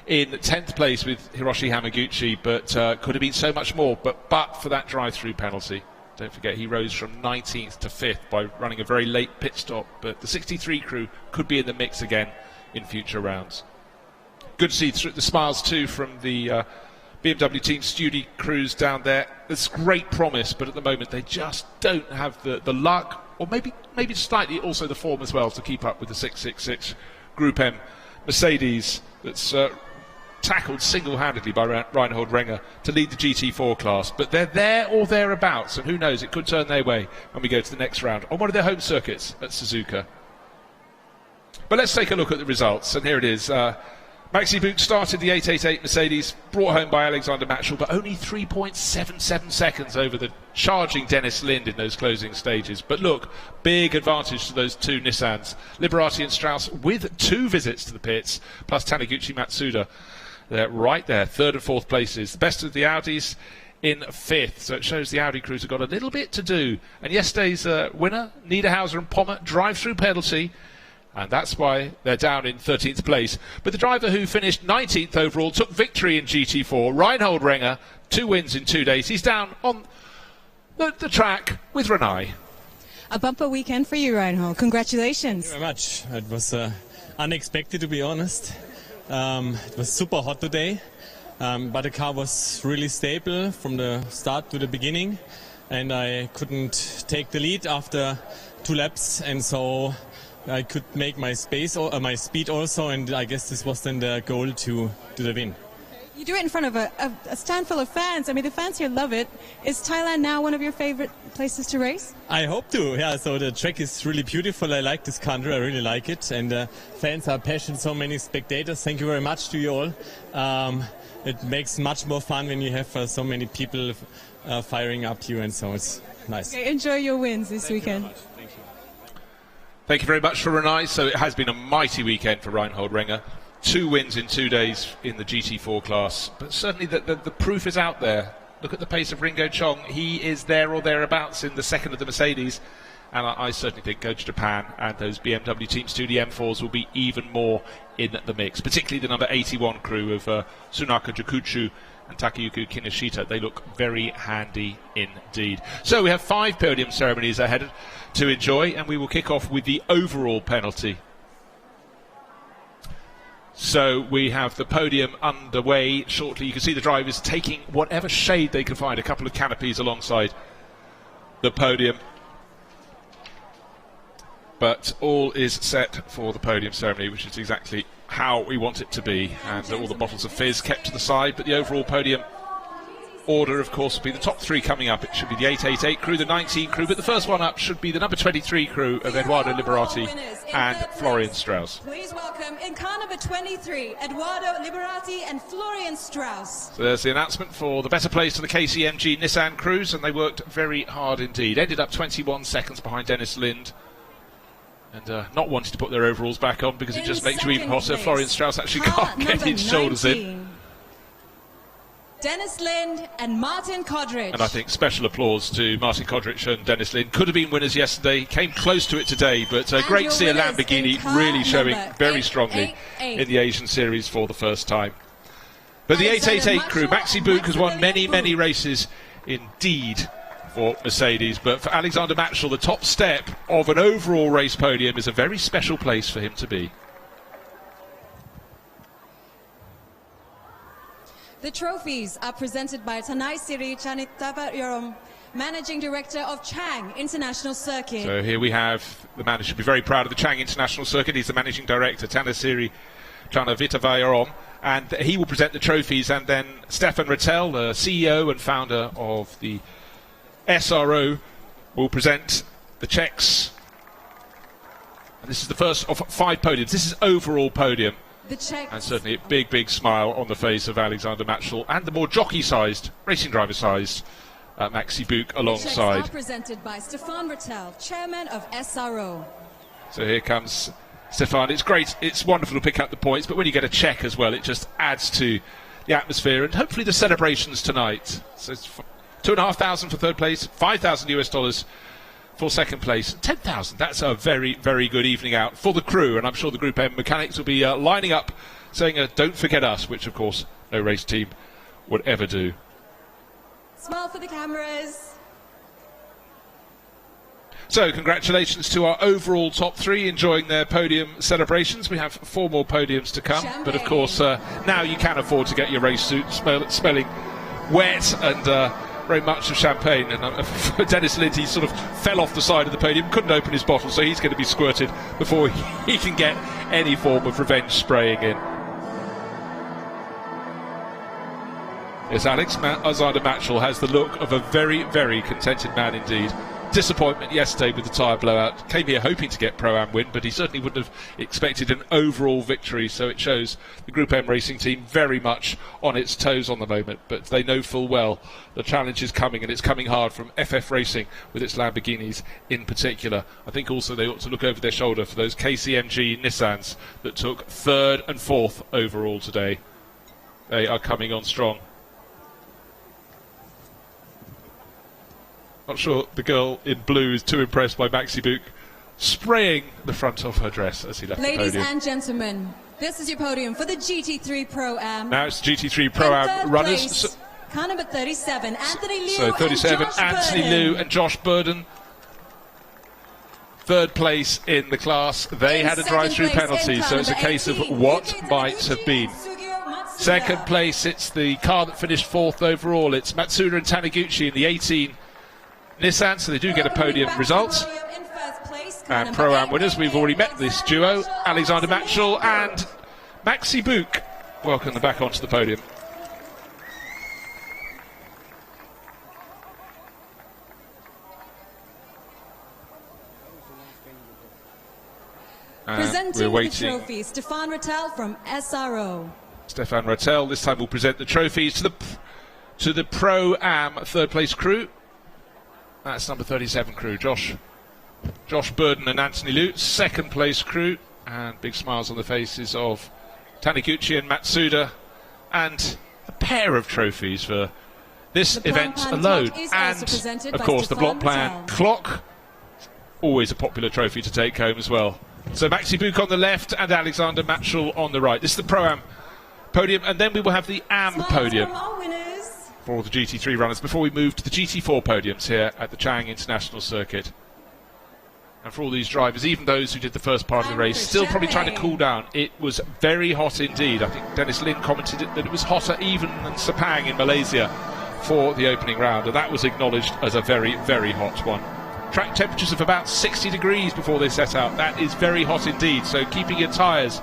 in 10th place with Hiroshi Hamaguchi, but could have been so much more, but for that drive-through penalty. Don't forget, he rose from 19th to 5th by running a very late pit stop, but the 63 crew could be in the mix again in future rounds. Good to see the smiles too from the BMW Team Studi crews down there. There's great promise, but at the moment they just don't have the luck, or maybe slightly also the form as well, to keep up with the 666 Group M Mercedes that's tackled single-handedly by Reinhold Renger to lead the GT4 class, but they're there or thereabouts, and who knows, it could turn their way when we go to the next round on one of their home circuits at Suzuka. But let's take a look at the results, and here it is. Maxi Book started the 888 Mercedes, brought home by Alexander Matschel, but only 3.77 seconds over the charging Dennis Lind in those closing stages. But look, big advantage to those 2 Nissans. Liberati and Strauss with 2 visits to the pits, plus Taniguchi Matsuda. They're right there, 3rd and 4th places. The best of the Audis in 5th, so it shows the Audi crews have got a little bit to do. And yesterday's winner, Niederhauser and Pommer, drive-through penalty, and that's why they're down in 13th place. But the driver who finished 19th overall took victory in GT4, Reinhold Renger, 2 wins in 2 days. He's down on the track with Renai. A bumper weekend for you, Reinhold. Congratulations. Thank you very much. It was unexpected, to be honest. It was super hot today, but the car was really stable from the start to the beginning, and I couldn't take the lead after 2 laps, and so I could make my speed also, and I guess this was then the goal to the win. You do it in front of a stand full of fans. I mean, the fans here love it. Is Thailand now one of your favorite places to race? I hope to, yeah. So the track is really beautiful. I like this country. I really like it. And fans are passionate, so many spectators. Thank you very much to you all. It makes much more fun when you have so many people firing up you, and so it's nice. Okay, enjoy your wins this weekend. Thank you. Thank you very much for Renai. So it has been a mighty weekend for Reinhold Renger. 2 wins in 2 days in the GT4 class, but certainly the proof is out there. Look at the pace of Ringo Chong. He is there or thereabouts in the 2nd of the Mercedes, and I certainly think go to Japan and those BMW Team Studi M4s will be even more in the mix, particularly the number 81 crew of Sunaka Jukuchu and Takayuki Kinoshita. They look very handy indeed. So we have 5 podium ceremonies ahead to enjoy, and we will kick off with the overall penalty. So we have the podium underway shortly. You can see the drivers taking whatever shade they can find, a couple of canopies alongside the podium. But all is set for the podium ceremony, which is exactly how we want it to be. And all the bottles of fizz kept to the side, but the overall podium order, of course, will be the top 3 coming up. It should be the 888 crew, the 19 crew, but the first one up should be the number 23 crew of Eduardo Liberati and Florian Strauss. Please welcome in car number 23, Eduardo Liberati and Florian Strauss. So there's the announcement for the better place to the KCMG Nissan crews, and they worked very hard indeed. Ended up 21 seconds behind Dennis Lind. And not wanting to put their overalls back on because it just makes you even hotter. Florian Strauss actually can't get his shoulders in. Dennis Lind and Martin Kodrich. And I think special applause to Martin Kodrich and Dennis Lind. Could have been winners yesterday, came close to it today, but great to see a Lamborghini really showing very strongly in the Asian Series for the first time. But the 888 crew, Maxi Buch has won many, many races indeed for Mercedes, but for Alexander Matschel, the top step of an overall race podium is a very special place for him to be. The trophies are presented by Tanai Siri Chanitabayorom, Managing Director of Chang International Circuit. So here we have the man who should be very proud of the Chang International Circuit. He's the Managing Director, Tanasiri Chanavitavayorom, and he will present the trophies, and then Stefan Rattel, the CEO and founder of the SRO, will present the checks. And this is the first of 5 podiums. This is overall podium. And certainly a big, big smile on the face of Alexander Matschel and the more jockey-sized, racing driver-sized Maxi Buch alongside. The checks are presented by Stefan Rattel, Chairman of SRO. So here comes Stefan. It's great, it's wonderful to pick up the points, but when you get a check as well, it just adds to the atmosphere and hopefully the celebrations tonight. So it's $2,500 for third place, $5,000 for second place, 10,000. That's a very, very good evening out for the crew, and I'm sure the Group M mechanics will be lining up saying don't forget us, which of course no race team would ever do. Smile for the cameras. So congratulations to our overall top 3 enjoying their podium celebrations. We have 4 more podiums to come, but of course now you can afford to get your race suit smelling wet and very much of champagne. And for Dennis Lind, he sort of fell off the side of the podium, couldn't open his bottle, so he's going to be squirted before he can get any form of revenge spraying in. Yes, Alexander Matschel has the look of a very, very contented man indeed. Disappointment yesterday with the tyre blowout. Came here hoping to get Pro-Am win, but he certainly wouldn't have expected an overall victory, so it shows the Group M racing team very much on its toes on the moment, but they know full well the challenge is coming, and it's coming hard from FF Racing with its Lamborghinis in particular. I think also they ought to look over their shoulder for those KCMG Nissans that took 3rd and 4th overall today. They are coming on strong. Not sure the girl in blue is too impressed by Maxi Buch spraying the front of her dress as he left the podium. Ladies and gentlemen, this is your podium for the GT3 Pro-Am. Now it's GT3 Pro-Am runners. Car number 37, Anthony Liu. So 37, Anthony Liu and Josh Burden. 3rd place in the class. They had a drive-through penalty, so it's a case of what might have been. 2nd place, it's the car that finished 4th overall. It's Matsuda and Taniguchi in the 18 Nissan, so they do get a podium result. And Pro-Am winners, we've already met this duo, Alexander Matschel and Maxi Buch. Welcome them back onto the podium. Presenting the trophies, Stefan Rattel from SRO. Stefan Rattel this time will present the trophies to the Pro-Am 3rd place crew. That's number 37 crew, Josh Burden and Anthony Liu. 2nd place crew, and big smiles on the faces of Taniguchi and Matsuda, and a pair of trophies for this event alone. And of course the Blancpain clock, always a popular trophy to take home as well. So Maxi Buch on the left and Alexander Matschel on the right. This is the Pro-Am podium, and then we will have the Am podium for the GT3 runners before we move to the GT4 podiums here at the Chang International Circuit. And for all these drivers, even those who did the first part of the race, still probably trying to cool down. It was very hot indeed. I think Dennis Lind commented that it was hotter even than Sepang in Malaysia for the opening round, and that was acknowledged as a very, very hot one. Track temperatures of about 60 degrees before they set out. That is very hot indeed, so keeping your tyres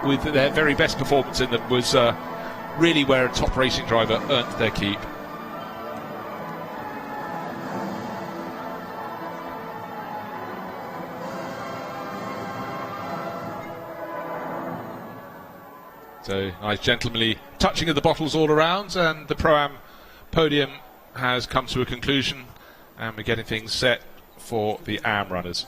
with their very best performance in them was really where a top racing driver earned their keep. So nice gentlemanly touching of the bottles all around, and the Pro-Am podium has come to a conclusion, and we're getting things set for the AM runners.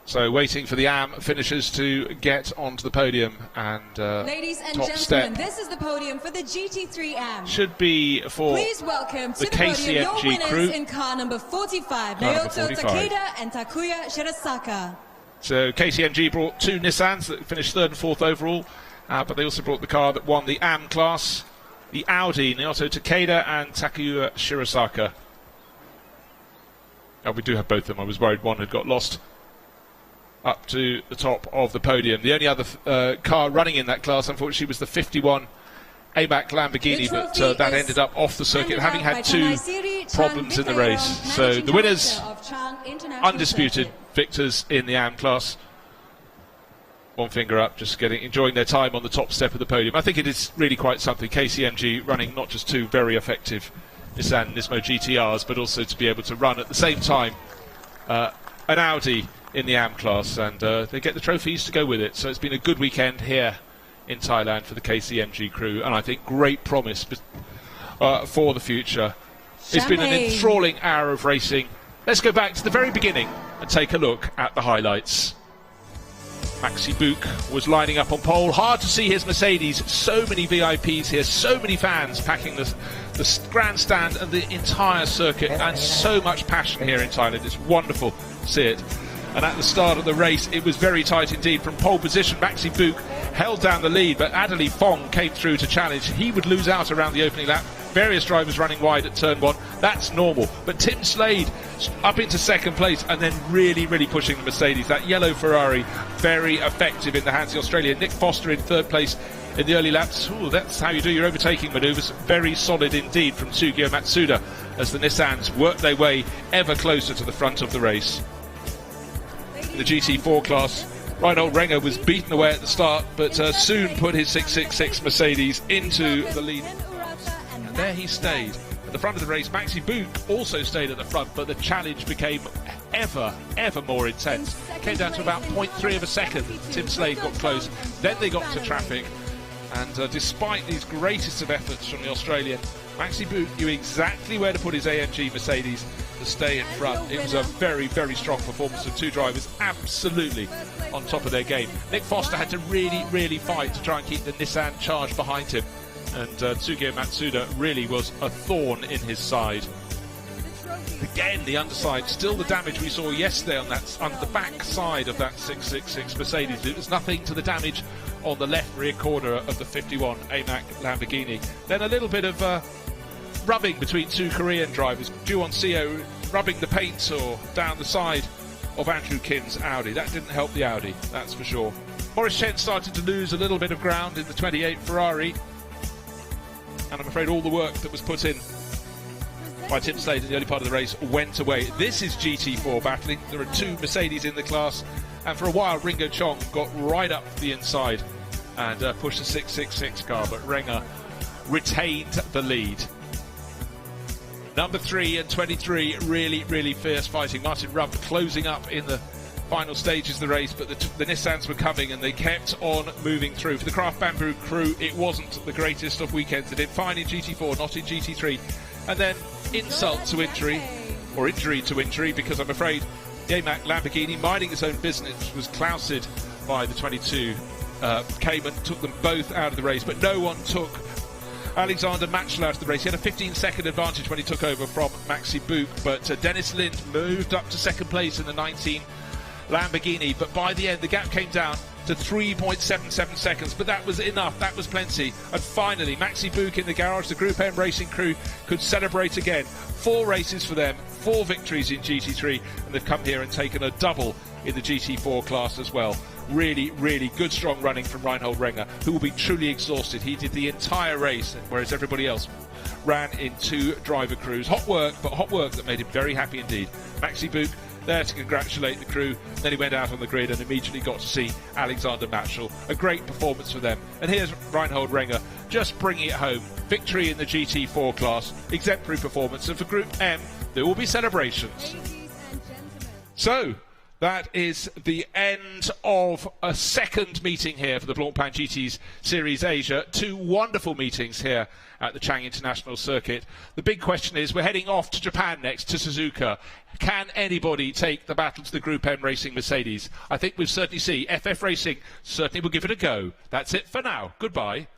So waiting for the AM finishers to get onto the podium, and ladies and top gentlemen, step this is the podium for the GT3 AM. should be for Please welcome to the the podium your KCMG winners crew. in car number 45, Car number Naoto 45. Takeda and Takuya Shirasaka. So KCMG brought 2 Nissans that finished 3rd and 4th overall, but they also brought the car that won the AM class, the Audi, Naoto Takeda and Takuya Shirasaka. Oh, we do have both of them. I was worried one had got lost up to the top of the podium. The only other car running in that class, unfortunately, was the 51 AMAC Lamborghini, but that ended up off the circuit, having had 2 problems in the race. So the winners, undisputed victors in the AM class. One finger up, just enjoying their time on the top step of the podium. I think it is really quite something. KCMG running not just 2 very effective Nissan Nismo GTRs, but also to be able to run at the same time an Audi in the AM class, and they get the trophies to go with it. So it's been a good weekend here in Thailand for the KCMG crew, and I think great promise for the future. It's been an enthralling hour of racing. Let's go back to the very beginning and take a look at the highlights. Maxi Buch was lining up on pole. Hard to see his Mercedes. So many VIPs here, so many fans packing the grandstand and the entire circuit, and so much passion here in Thailand. It's wonderful to see it. And at the start of the race, it was very tight indeed. From pole position, Maxi Buch held down the lead, but Adderley Fong came through to challenge. He would lose out around the opening lap. Various drivers running wide at turn 1. That's normal. But Tim Slade up into second place, and then really, really pushing the Mercedes. That yellow Ferrari, very effective in the hands of the Australian. Nick Foster in 3rd place in the early laps. Ooh, that's how you do your overtaking manoeuvres. Very solid indeed from Tsugio Matsuda as the Nissans work their way ever closer to the front of the race. The GT4 class, Reinhold Renger was beaten away at the start, but soon put his 666 Mercedes into the lead. And there he stayed at the front of the race. Maxi Buch also stayed at the front, but the challenge became ever more intense. Came down to about 0.3 of a second. Tim Slade got close. Then they got to traffic. And despite these greatest of efforts from the Australian, Maxi Buch knew exactly where to put his AMG Mercedes to stay in front. It was a very, very strong performance of 2 drivers, absolutely on top of their game. Nick Foster had to really, really fight to try and keep the Nissan charge behind him, and Tsugio Matsuda really was a thorn in his side. Again, the underside, still the damage we saw yesterday on the back side of that 666 Mercedes. It was nothing to the damage on the left rear corner of the 51 AMAC Lamborghini. Then a little bit of rubbing between 2 Korean drivers. Juwon Seo rubbing the paint or down the side of Andrew Kim's Audi. That didn't help the Audi, that's for sure. Maurice Chen started to lose a little bit of ground in the 28 Ferrari, and I'm afraid all the work that was put in by Tim Slade in the early part of the race went away. This is GT4 battling. There are 2 Mercedes in the class, and for a while Ringo Chong got right up the inside and pushed the 666 car, but Renger retained the lead. Number 3 and 23, really, really fierce fighting. Martin Rump closing up in the final stages of the race, but the Nissans were coming and they kept on moving through. For the Craft Bamboo crew, it wasn't the greatest of weekends. They did fine in GT4, not in GT3. And then insult to injury, or injury to injury, because I'm afraid the AMAC Lamborghini, minding its own business, was cloused by the 22. Came and took them both out of the race, but no one took Alexander Matchel out of the race. He had a 15-second advantage when he took over from Maxi Buch, but Dennis Lind moved up to second place in the 19 Lamborghini, but by the end the gap came down to 3.77 seconds, but that was enough, that was plenty. And finally Maxi Buch in the garage, the Group M racing crew could celebrate again. 4 races for them, 4 victories in GT3, and they've come here and taken a double in the GT4 class as well. Really, really good strong running from Reinhold Renger, who will be truly exhausted. He did the entire race, whereas everybody else ran in 2 driver crews. Hot work, but hot work that made him very happy indeed. Maxi Buch there to congratulate the crew. Then he went out on the grid and immediately got to see Alexander Matchel. A great performance for them. And here's Reinhold Renger just bringing it home. Victory in the GT4 class, exemplary performance. And for Group M, there will be celebrations. So, that is the end of a second meeting here for the Blancpain GT Series Asia. 2 wonderful meetings here at the Chang International Circuit. The big question is, we're heading off to Japan next, to Suzuka. Can anybody take the battle to the Group M Racing Mercedes? I think we'll certainly see. FF Racing certainly will give it a go. That's it for now. Goodbye.